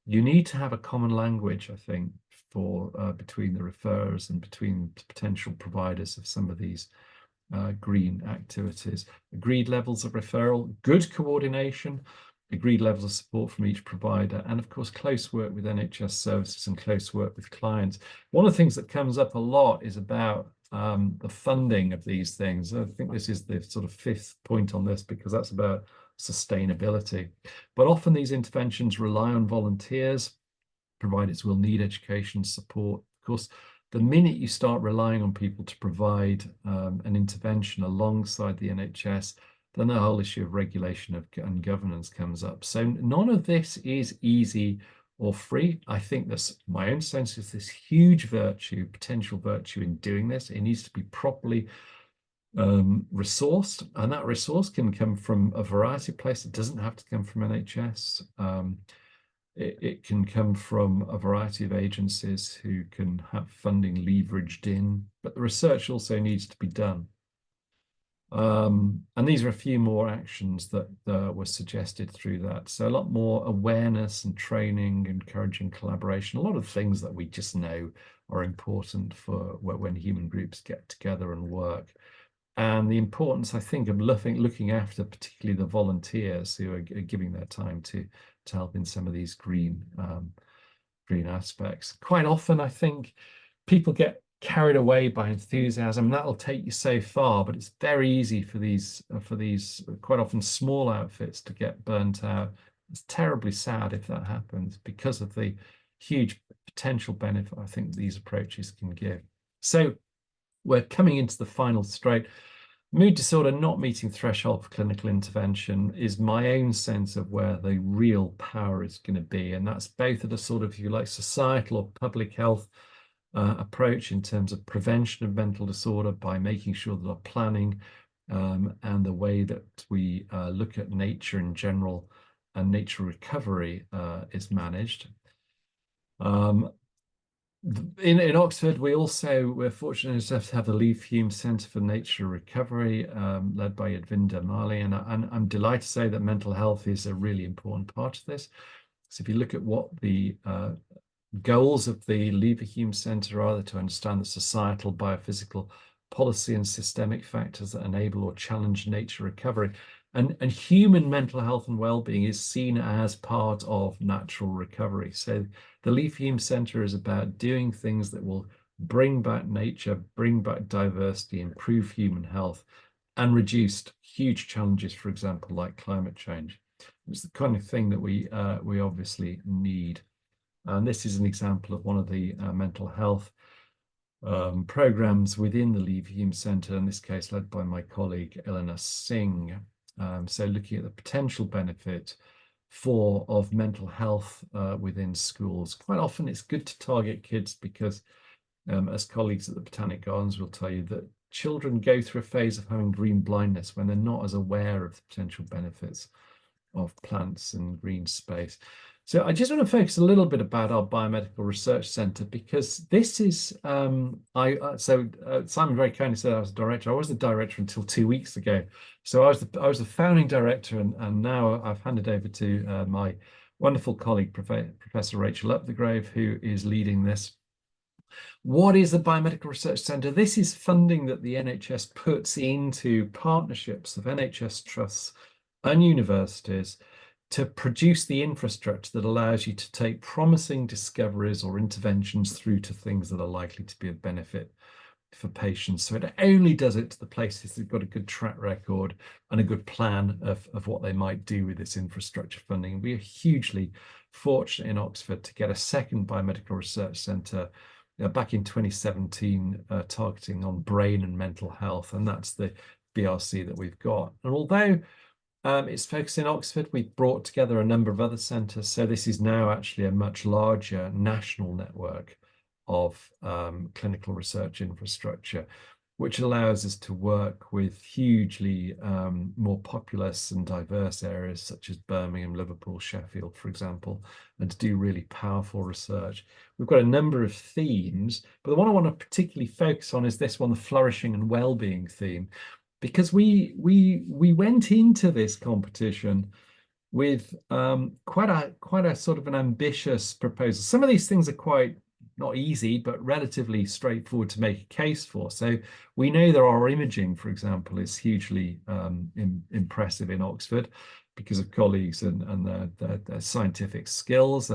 You need to have a common language, I think, for between the referrers and between potential providers of some of these green activities. Agreed levels of referral, good coordination, agreed levels of support from each provider, and of course, close work with NHS services and close work with clients. One of the things that comes up a lot is about the funding of these things. I think this is the sort of fifth point on this, because that's about sustainability. But often these interventions rely on volunteers. Providers will need education support. Of course, the minute you start relying on people to provide an intervention alongside the NHS, then the whole issue of regulation and governance comes up. So none of this is easy or free. I think this, my own sense is this huge virtue, potential virtue in doing this. It needs to be properly resourced, and that resource can come from a variety of places. It doesn't have to come from NHS. It can come from a variety of agencies who can have funding leveraged in, but the research also needs to be done. And these are a few more actions that were suggested through that. So a lot more awareness and training, encouraging collaboration, a lot of things that we just know are important for when human groups get together and work. And the importance, I think, of looking after particularly the volunteers who are giving their time to help in some of these green aspects. Quite often, I think people get carried away by enthusiasm. That'll take you so far, but it's very easy for these quite often small outfits to get burnt out. It's terribly sad if that happens, because of the huge potential benefit I think these approaches can give. So we're coming into the final straight. Mood disorder not meeting threshold for clinical intervention is my own sense of where the real power is going to be. And that's both at a sort of, if you like, societal or public health approach in terms of prevention of mental disorder by making sure that our planning and the way that we look at nature in general and nature recovery is managed. In Oxford, we're fortunate enough to have the Leaf Hume Centre for Nature Recovery, led by Edvinda Marley, and I'm delighted to say that mental health is a really important part of this. So if you look at what the goals of the Lever Hume Centre are, to understand the societal, biophysical, policy and systemic factors that enable or challenge nature recovery. And human mental health and well-being is seen as part of natural recovery. So the Leaf Hume Centre is about doing things that will bring back nature, bring back diversity, improve human health, and reduce huge challenges, for example, like climate change. It's the kind of thing that we obviously need. And this is an example of one of the mental health programs within the Lever Hume Centre, in this case led by my colleague Eleanor Singh. So looking at the potential benefit of mental health within schools. Quite often it's good to target kids because, as colleagues at the Botanic Gardens will tell you, that children go through a phase of having green blindness when they're not as aware of the potential benefits of plants and green space. So I just want to focus a little bit about our Biomedical Research Centre, because this is, Simon very kindly said I was a director. I was the director until 2 weeks ago. So I was the founding director, and now I've handed over to my wonderful colleague, Professor Rachel Upthegrave, who is leading this. What is the Biomedical Research Centre? This is funding that the NHS puts into partnerships of NHS trusts and universities to produce the infrastructure that allows you to take promising discoveries or interventions through to things that are likely to be of benefit for patients. So it only does it to the places that've got a good track record and a good plan of what they might do with this infrastructure funding. We are hugely fortunate in Oxford to get a second Biomedical Research Centre back in 2017, targeting on brain and mental health, and that's the BRC that we've got. And although it's focused in Oxford, we've brought together a number of other centres. So this is now actually a much larger national network of clinical research infrastructure. which allows us to work with hugely more populous and diverse areas such as Birmingham, Liverpool, Sheffield, for example, and to do really powerful research. We've got a number of themes, but the one I want to particularly focus on is this one, the flourishing and well-being theme, because we went into this competition with quite a sort of an ambitious proposal. Some of these things are quite not easy, but relatively straightforward to make a case for. So we know that our imaging, for example, is hugely impressive in Oxford because of colleagues and their scientific skills.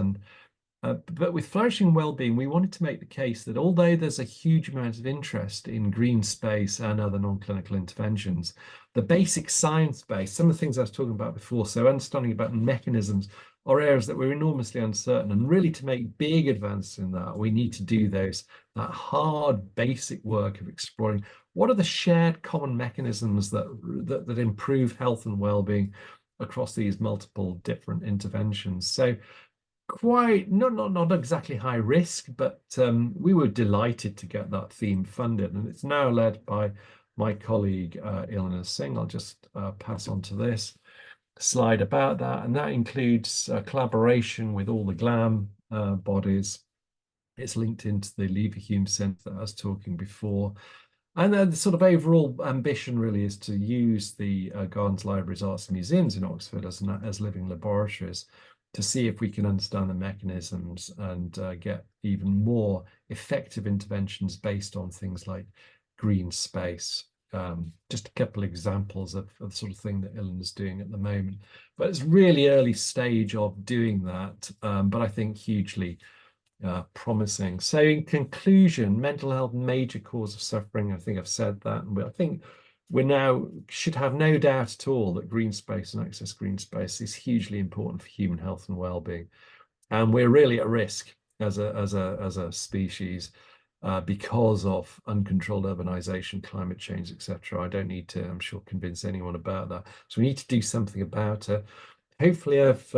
But with flourishing well-being, we wanted to make the case that although there's a huge amount of interest in green space and other non-clinical interventions, the basic science base, some of the things I was talking about before, so understanding about mechanisms, are areas that we're enormously uncertain. And really, to make big advances in that, we need to do that hard basic work of exploring what are the shared common mechanisms that improve health and well-being across these multiple different interventions. So quite not exactly high risk, but we were delighted to get that theme funded, and it's now led by my colleague Ilana Singh. I'll just pass on to this slide about that, and that includes collaboration with all the GLAM bodies. It's linked into the Leverhulme Centre that I was talking before. And then the sort of overall ambition really is to use the gardens, libraries, arts and museums in Oxford as living laboratories to see if we can understand the mechanisms and get even more effective interventions based on things like green space. Just a couple of examples of the sort of thing that Ilan's doing at the moment. But it's really early stage of doing that, but I think hugely promising. So in conclusion, mental health, major cause of suffering. I think I've said that. And I think we now should have no doubt at all that green space and access green space is hugely important for human health and well-being. And we're really at risk as a species because of uncontrolled urbanization, climate change, etc. I don't need to, I'm sure, convince anyone about that. So we need to do something about it. Hopefully I've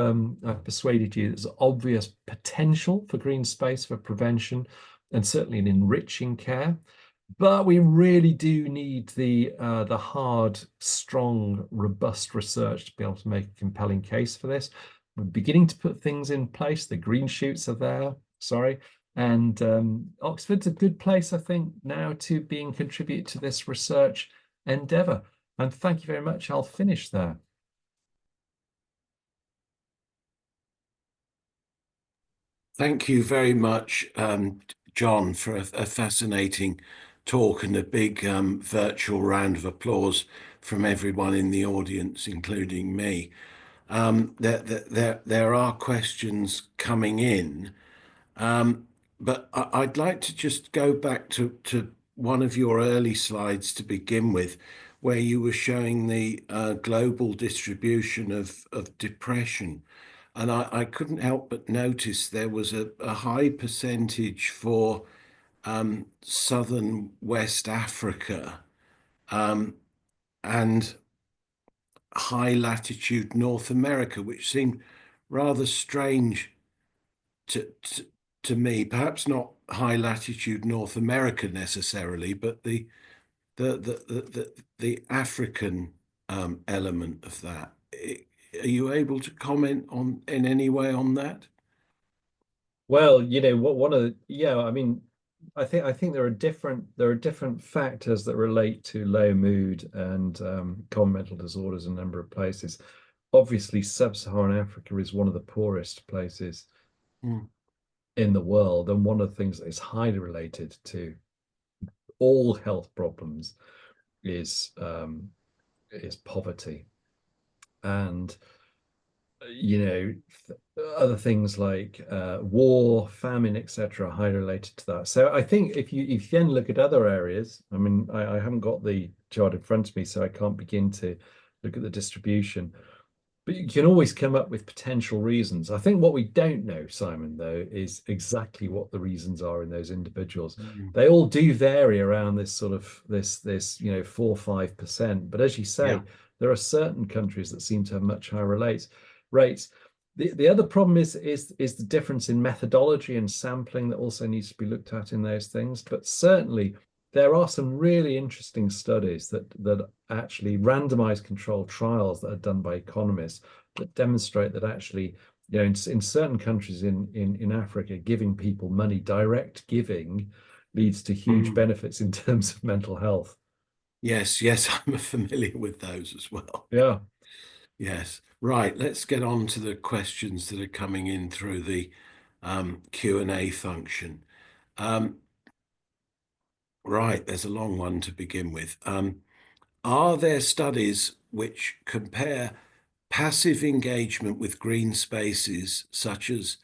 persuaded you there's obvious potential for green space for prevention and certainly in enriching care. But we really do need the hard, strong, robust research to be able to make a compelling case for this. We're beginning to put things in place. The green shoots are there, and Oxford's a good place, I think, now to contribute to this research endeavour. And thank you very much. I'll finish there. Thank you very much, John, for a fascinating talk and a big virtual round of applause from everyone in the audience, including me. There are questions coming in, but I'd like to just go back to one of your early slides to begin with, where you were showing the global distribution of depression. And I couldn't help but notice there was a high percentage for southern West Africa and high latitude North America, which seemed rather strange to me. Perhaps not high latitude North America necessarily, but the African element of that. Are you able to comment in any way on that? Well, I mean, I think there are different factors that relate to low mood and common mental disorders in a number of places. Obviously, sub-Saharan Africa is one of the poorest places in the world, and one of the things that is highly related to all health problems is poverty. And other things like war, famine, etc., are highly related to that. So I think if you then look at other areas, I mean, I haven't got the chart in front of me, so I can't begin to look at the distribution. But you can always come up with potential reasons. I think what we don't know, Simon, though, is exactly what the reasons are in those individuals. They all do vary around this sort of this 4 or 5%. But as you say, there are certain countries that seem to have much higher rates. The other problem is the difference in methodology and sampling that also needs to be looked at in those things. But certainly there are some really interesting studies that actually randomized controlled trials that are done by economists that demonstrate that actually, in certain countries in Africa, giving people money, direct giving, leads to huge benefits in terms of mental health. Yes, yes, I'm familiar with those as well. Yeah. Yes. Right, let's get on to the questions that are coming in through the Q&A function. Right, there's a long one to begin with. Are there studies which compare passive engagement with green spaces, such as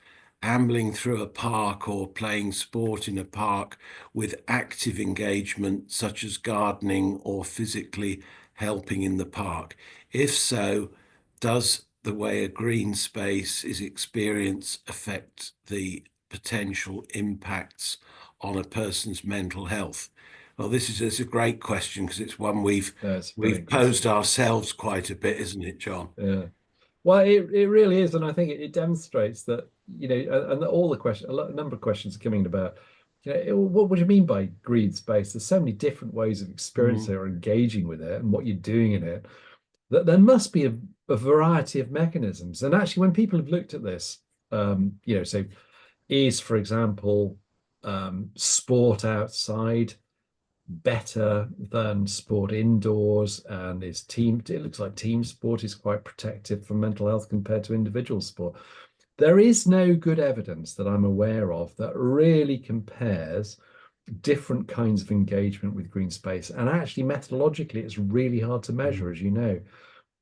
ambling through a park or playing sport in a park, with active engagement, such as gardening or physically helping in the park? If so, does the way a green space is experienced affect the potential impacts on a person's mental health? Well, this is a great question because it's one we've That's a we've brilliant posed question. ourselves quite a bit, isn't it, John? Yeah. Well, it really is, and I think it demonstrates that, and all the questions, a number of questions are coming in about, what do you mean by green space? There's so many different ways of experiencing or engaging with it and what you're doing in it, that there must be a variety of mechanisms. And actually, when people have looked at this, so is, for example, sport outside better than sport indoors, and it looks like team sport is quite protective for mental health compared to individual sport. There is no good evidence that I'm aware of that really compares different kinds of engagement with green space, and actually methodologically it's really hard to measure, as you know.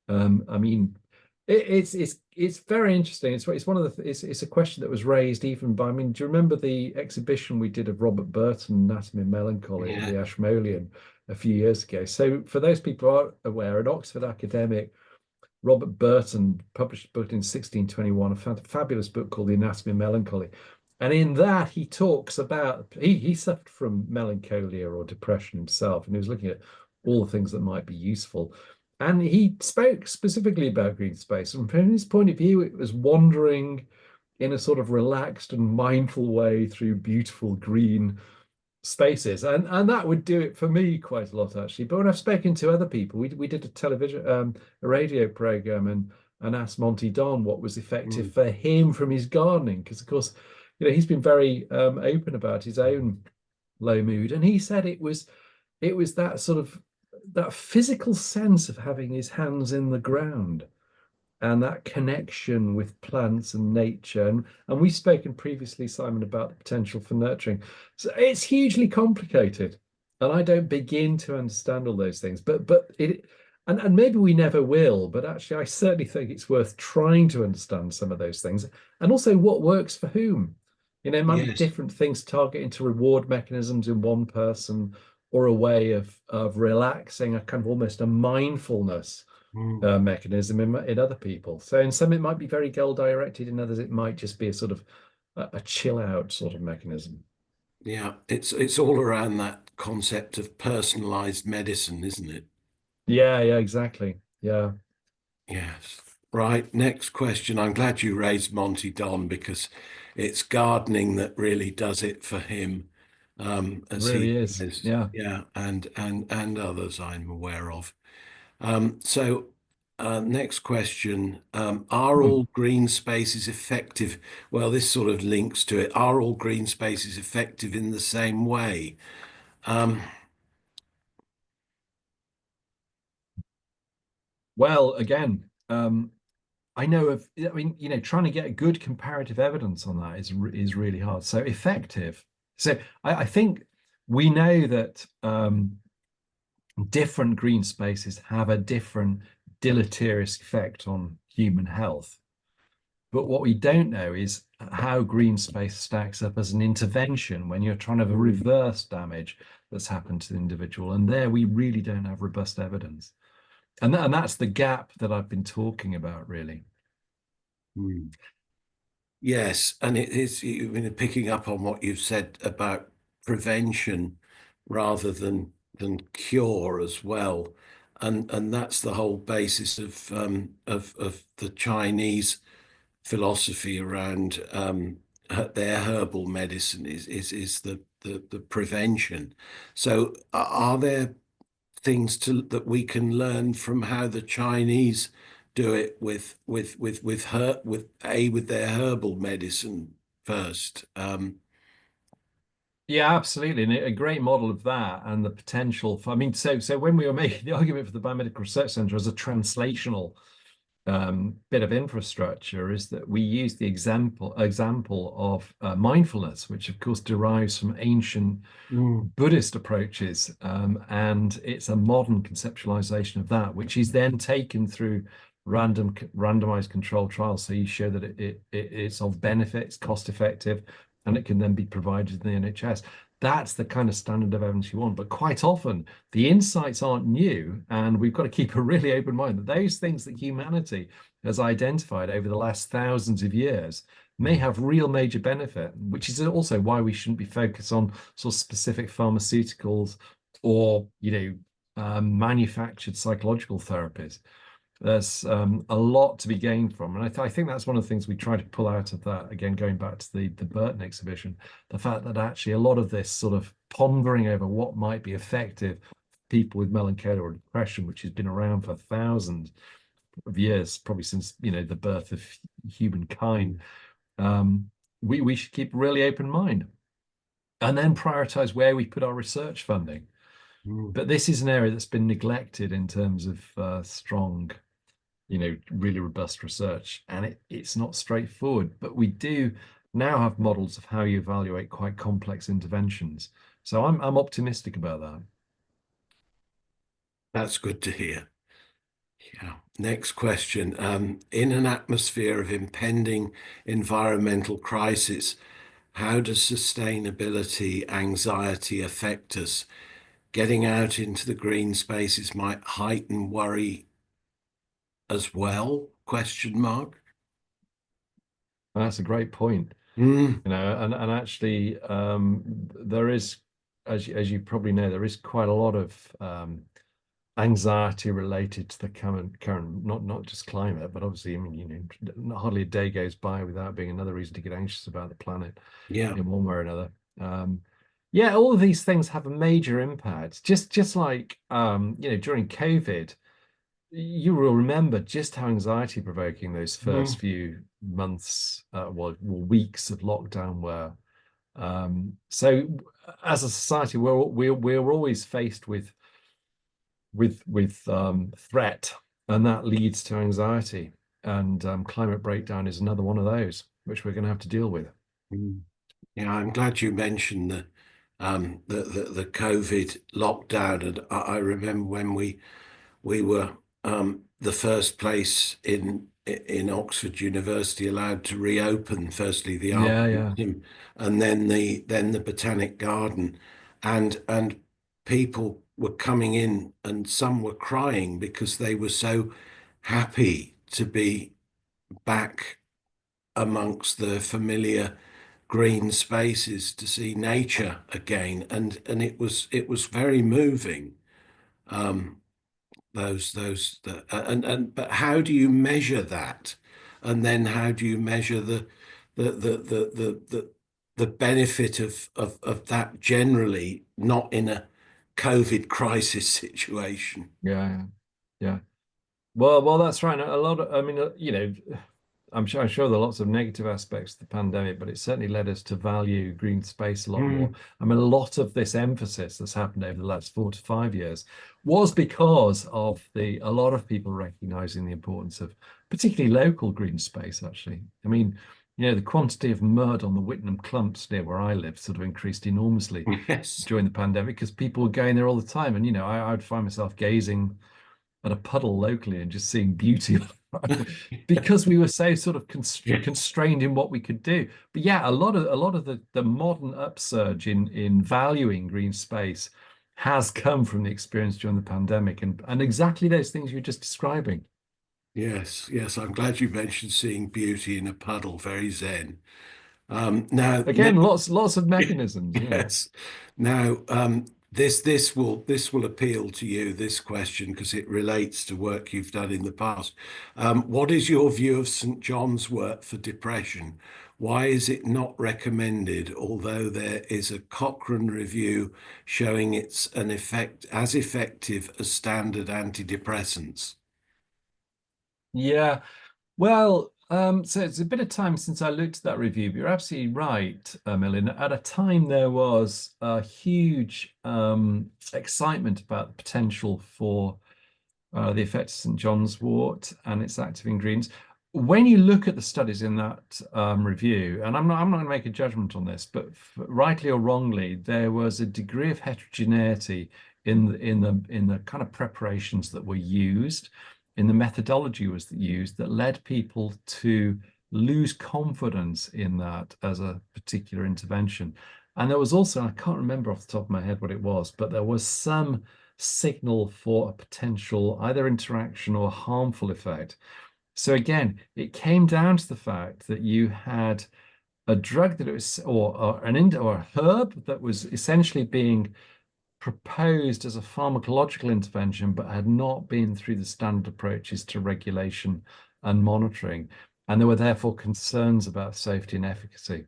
I mean, it's very interesting. It's one of the it's a question that was raised even by. I mean, do you remember the exhibition we did of Robert Burton, Anatomy of Melancholy, at Yeah. the Ashmolean a few years ago? So, for those people who aren't aware, an Oxford academic, Robert Burton, published a book in 1621, a fabulous book called The Anatomy of Melancholy. And in that, he talks about he suffered from melancholia or depression himself, and he was looking at all the things that might be useful. And he spoke specifically about green space. And from his point of view, it was wandering in a sort of relaxed and mindful way through beautiful green spaces. And that would do it for me quite a lot, actually. But when I've spoken to other people, we did a television, a radio program, and asked Monty Don what was effective for him from his gardening. Because, of course, he's been very open about his own low mood. And he said it was that sort of that physical sense of having his hands in the ground and that connection with plants and nature. And we've spoken previously, Simon, about the potential for nurturing. So it's hugely complicated. And I don't begin to understand all those things. But and maybe we never will, but actually I certainly think it's worth trying to understand some of those things. And also what works for whom. It might be different things targeting to reward mechanisms in one person, or a way of relaxing, a kind of almost a mindfulness mechanism in other people. So in some it might be very goal directed, in others it might just be a sort of a chill out sort of mechanism. Yeah, it's all around that concept of personalized medicine, isn't it? Yeah, exactly. Yeah. Yes. Right. Next question. I'm glad you raised Monty Don because it's gardening that really does it for him, It as he really is. says. Yeah. Yeah, and others I'm aware of. So, next question. Are all green spaces effective? Well, this sort of links to it. Are all green spaces effective in the same way? Well, again, I know of, I mean, trying to get good comparative evidence on that is really hard. So effective. So I think we know that different green spaces have a different deleterious effect on human health. But what we don't know is how green space stacks up as an intervention when you're trying to reverse damage that's happened to the individual. And there we really don't have robust evidence. And that's the gap that I've been talking about, really. Yes, and it is, picking up on what you've said about prevention rather than cure as well, and that's the whole basis of the Chinese philosophy around their herbal medicine is the the prevention. So are there things that we can learn from how the Chinese do it with their herbal medicine first? Yeah, absolutely. And a great model of that and the potential for, I mean, so when we were making the argument for the Biomedical Research Centre as a translational bit of infrastructure, is that we use the example of mindfulness, which of course derives from ancient Buddhist approaches, and it's a modern conceptualization of that, which is then taken through randomized controlled trials. So you show that it's of benefit, it's cost effective, and it can then be provided in the NHS. That's the kind of standard of evidence you want. But quite often, the insights aren't new, and we've got to keep a really open mind that those things that humanity has identified over the last thousands of years may have real major benefit, which is also why we shouldn't be focused on sort of specific pharmaceuticals or, manufactured psychological therapies. There's a lot to be gained from. And I think that's one of the things we try to pull out of that, again, going back to the Burton exhibition, the fact that actually a lot of this sort of pondering over what might be effective for people with melancholia or depression, which has been around for thousands of years, probably since, the birth of humankind, we should keep a really open mind and then prioritize where we put our research funding. But this is an area that's been neglected in terms of strong, really robust research, and it's not straightforward. But we do now have models of how you evaluate quite complex interventions. So I'm optimistic about that. That's good to hear. Yeah. Next question. In an atmosphere of impending environmental crisis, how does sustainability anxiety affect us? Getting out into the green spaces might heighten worry as well? Question mark. That's a great point. Mm. And actually, there is, as you probably know, there is quite a lot of anxiety related to the current not just climate, but obviously, I mean, hardly a day goes by without being another reason to get anxious about the planet, in one way or another. Yeah, all of these things have a major impact. Just like during COVID, you will remember just how anxiety provoking those first few months, weeks of lockdown were. So as a society, we're always faced with threat, and that leads to anxiety, and climate breakdown is another one of those which we're going to have to deal with. Yeah, I'm glad you mentioned the COVID lockdown, and I remember when we were the first place in Oxford University allowed to reopen, firstly the Arboretum, and then the Botanic Garden, and people were coming in and some were crying because they were so happy to be back amongst the familiar green spaces, to see nature again, and it was very moving. But how do you measure that? And then how do you measure the benefit of that generally, not in a COVID crisis situation? Yeah. Well, that's right. A lot of, I mean, I'm sure there are lots of negative aspects of the pandemic, but it certainly led us to value green space a lot more. I mean, a lot of this emphasis that's happened over the last 4 to 5 years was because of a lot of people recognizing the importance of particularly local green space, actually. I mean, the quantity of mud on the Whitnam clumps near where I live sort of increased enormously during the pandemic because people were going there all the time. And, I would find myself gazing at a puddle locally and just seeing beauty because we were so sort of constrained in what we could do. But yeah, a lot of the modern upsurge in valuing green space has come from the experience during the pandemic and exactly those things you're just describing. Yes, I'm glad you mentioned seeing beauty in a puddle. Very zen. Now, again, lots of mechanisms. Yes. Now, this will appeal to you, this question, because it relates to work you've done in the past. What is your view of St. John's work for depression? Why is it not recommended, although there is a Cochrane review showing it's as effective as standard antidepressants? Yeah, well, so it's a bit of time since I looked at that review, but you're absolutely right, Millen. At a time, there was a huge excitement about the potential for the effect of St. John's wort and its active ingredients. When you look at the studies in that review, and I'm not going to make a judgment on this, but rightly or wrongly, there was a degree of heterogeneity in the kind of preparations that were used, in the methodology was used, that led people to lose confidence in that as a particular intervention. And there was also, I can't remember off the top of my head what it was, but there was some signal for a potential either interaction or harmful effect. So again, it came down to the fact that you had a drug that it was, or a herb that was essentially being proposed as a pharmacological intervention, but had not been through the standard approaches to regulation and monitoring. And there were therefore concerns about safety and efficacy.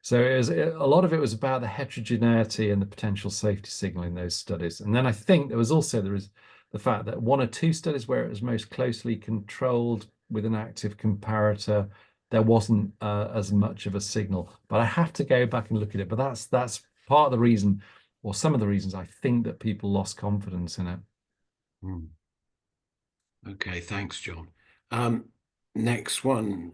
So a lot of it was about the heterogeneity and the potential safety signal in those studies. And then I think there was the fact that one or two studies where it was most closely controlled with an active comparator, there wasn't as much of a signal. But I have to go back and look at it. But that's part of the reason, or some of the reasons I think that people lost confidence in it. Hmm. Okay, thanks, John. Next one,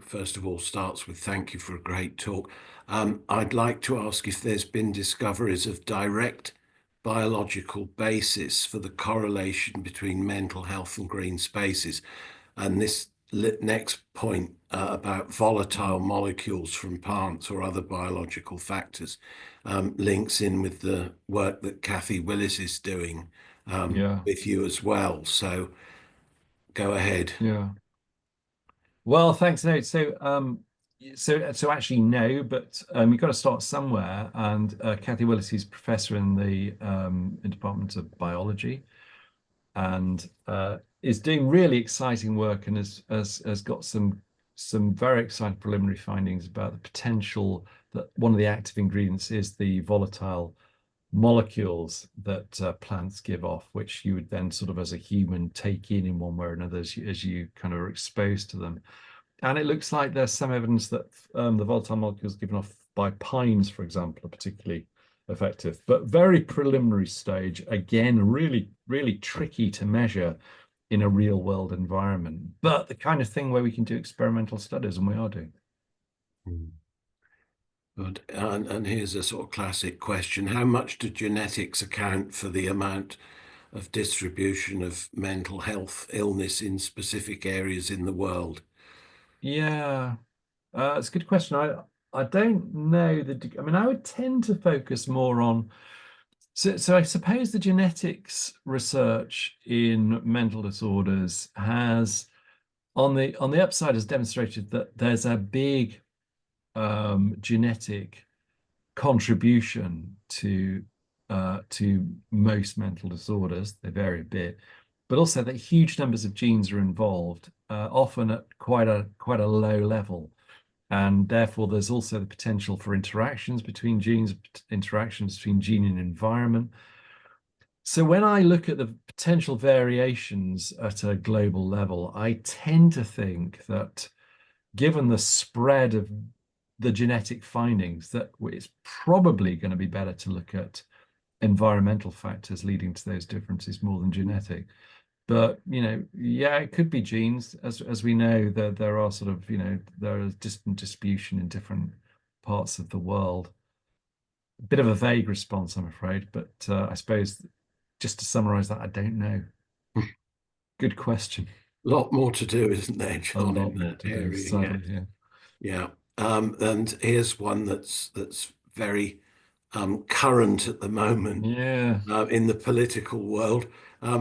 first of all, starts with thank you for a great talk. I'd like to ask if there's been discoveries of direct biological basis for the correlation between mental health and green spaces. And this next point about volatile molecules from plants or other biological factors links in with the work that Kathy Willis is doing Yeah, with you as well. So go ahead. yeah. Well, thanks. No, so actually no, but you've got to start somewhere. And Kathy Willis is professor in the Department of Biology, and is doing really exciting work, and has got some very exciting preliminary findings about the potential that one of the active ingredients is the volatile molecules that plants give off, which you would then sort of as a human take in one way or another as you kind of are exposed to them. And it looks like there's some evidence that the volatile molecules given off by pines, for example, are particularly effective, but very preliminary stage. Again, really, really tricky to measure in a real world environment, but the kind of thing where we can do experimental studies, and we are doing. Good. And here's a sort of classic question. How much do genetics account for the amount of distribution of mental health illness in specific areas in the world? Yeah, it's a good question. I don't know I mean, I would tend to focus more on. So I suppose the genetics research in mental disorders has, on the upside, has demonstrated that there's a big genetic contribution to most mental disorders. They vary a bit, but also that huge numbers of genes are involved, often at quite a low level. And therefore, there's also the potential for interactions between genes, interactions between gene and environment. So when I look at the potential variations at a global level, I tend to think that given the spread of the genetic findings, that it's probably going to be better to look at environmental factors leading to those differences more than genetic. But yeah, it could be genes. As we know, there are sort of, there is distant distribution in different parts of the world. A bit of a vague response, I'm afraid, but I suppose just to summarize that, I don't know. Good question. A lot more to do, isn't there, A John, lot in more that to do, area? Yeah. sadly, yeah. Yeah. And here's one that's very current at the moment Yeah. in the political world.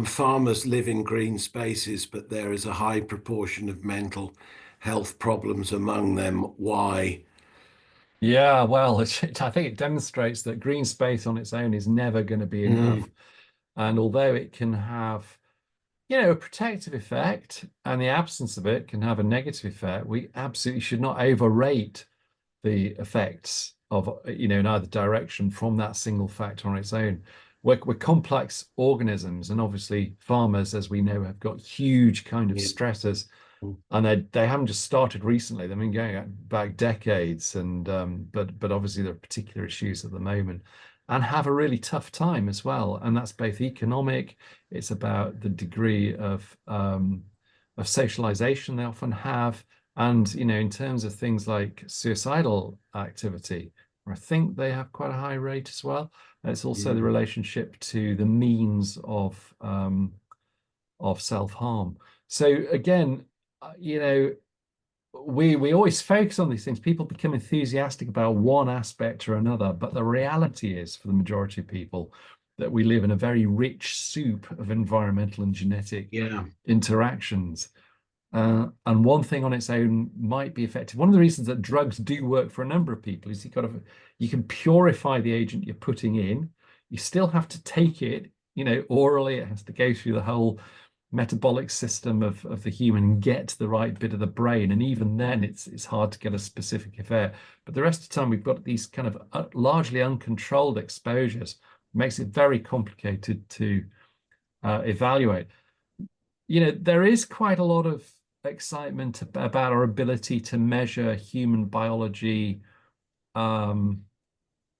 Farmers live in green spaces, but there is a high proportion of mental health problems among them. Why? Yeah, well, I think it demonstrates that green space on its own is never going to be Mm, enough. And although it can have you know, a protective effect, and the absence of it can have a negative effect. We absolutely should not overrate the effects of, you know, in either direction from that single factor on its own. We're complex organisms, and obviously farmers, as we know, have got huge kind of Yeah. stressors, and they haven't just started recently. They've been going back decades, and but obviously there are particular issues at the moment, and have a really tough time as well. And that's both economic. It's about the degree of socialization they often have, and you know, in terms of things like suicidal activity, I think they have quite a high rate as well. And it's also the relationship to the means of self-harm. So again, you know, we always focus on these things. People become enthusiastic about one aspect or another, but the reality is, for the majority of people, that we live in a very rich soup of environmental and genetic interactions. And one thing on its own might be effective. One of the reasons that drugs do work for a number of people is you can purify the agent you're putting in. You still have to take it, you know, orally. It has to go through the whole metabolic system of the human and get to the right bit of the brain. And even then, it's hard to get a specific effect. But the rest of the time, we've got these kind of largely uncontrolled exposures. It makes it very complicated to evaluate. You know, there is quite a lot of excitement about our ability to measure human biology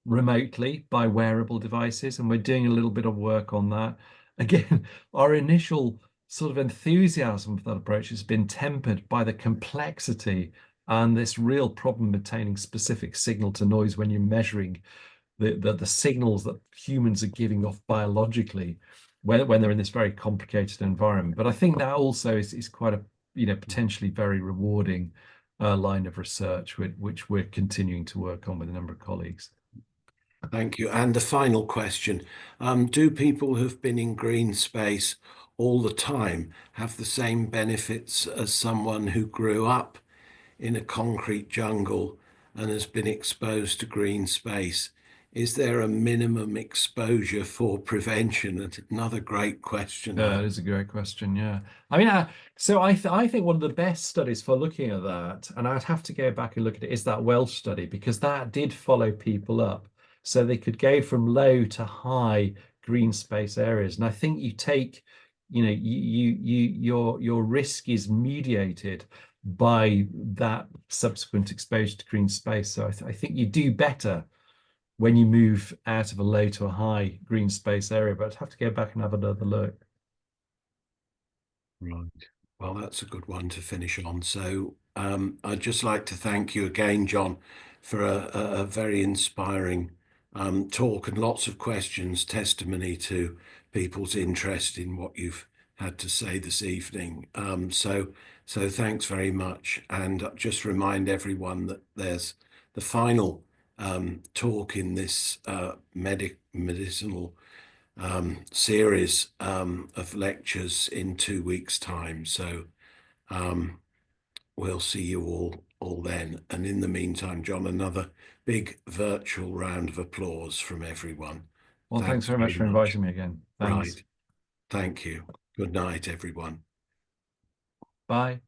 remotely by wearable devices, and we're doing a little bit of work on that. Again, our initial sort of enthusiasm for that approach has been tempered by the complexity and this real problem obtaining specific signal to noise when you're measuring the signals that humans are giving off biologically when they're in this very complicated environment. But I think that also is quite a, you know, potentially very rewarding line of research, which we're continuing to work on with a number of colleagues. Thank you. And the final question, do people who've been in green space all the time have the same benefits as someone who grew up in a concrete jungle and has been exposed to green space? Is there a minimum exposure for prevention? That's another great question. That is a great question. Yeah, I mean, so I think one of the best studies for looking at that, and I'd have to go back and look at it, is that Welsh study, because that did follow people up, so they could go from low to high green space areas. And I think you take, you know, your risk is mediated by that subsequent exposure to green space. So I think you do better when you move out of a low to a high green space area, but I'd have to go back and have another look. Right. Well, that's a good one to finish on. So I'd just like to thank you again, John, for a very inspiring talk and lots of questions, testimony to people's interest in what you've had to say this evening. So thanks very much. And just remind everyone that there's the final talk in this medicinal series of lectures in 2 weeks' time. So we'll see you all then. And in the meantime, John, another big virtual round of applause from everyone. Well, thanks very much for inviting me again. Thanks. Right. Thank you. Good night, everyone. Bye.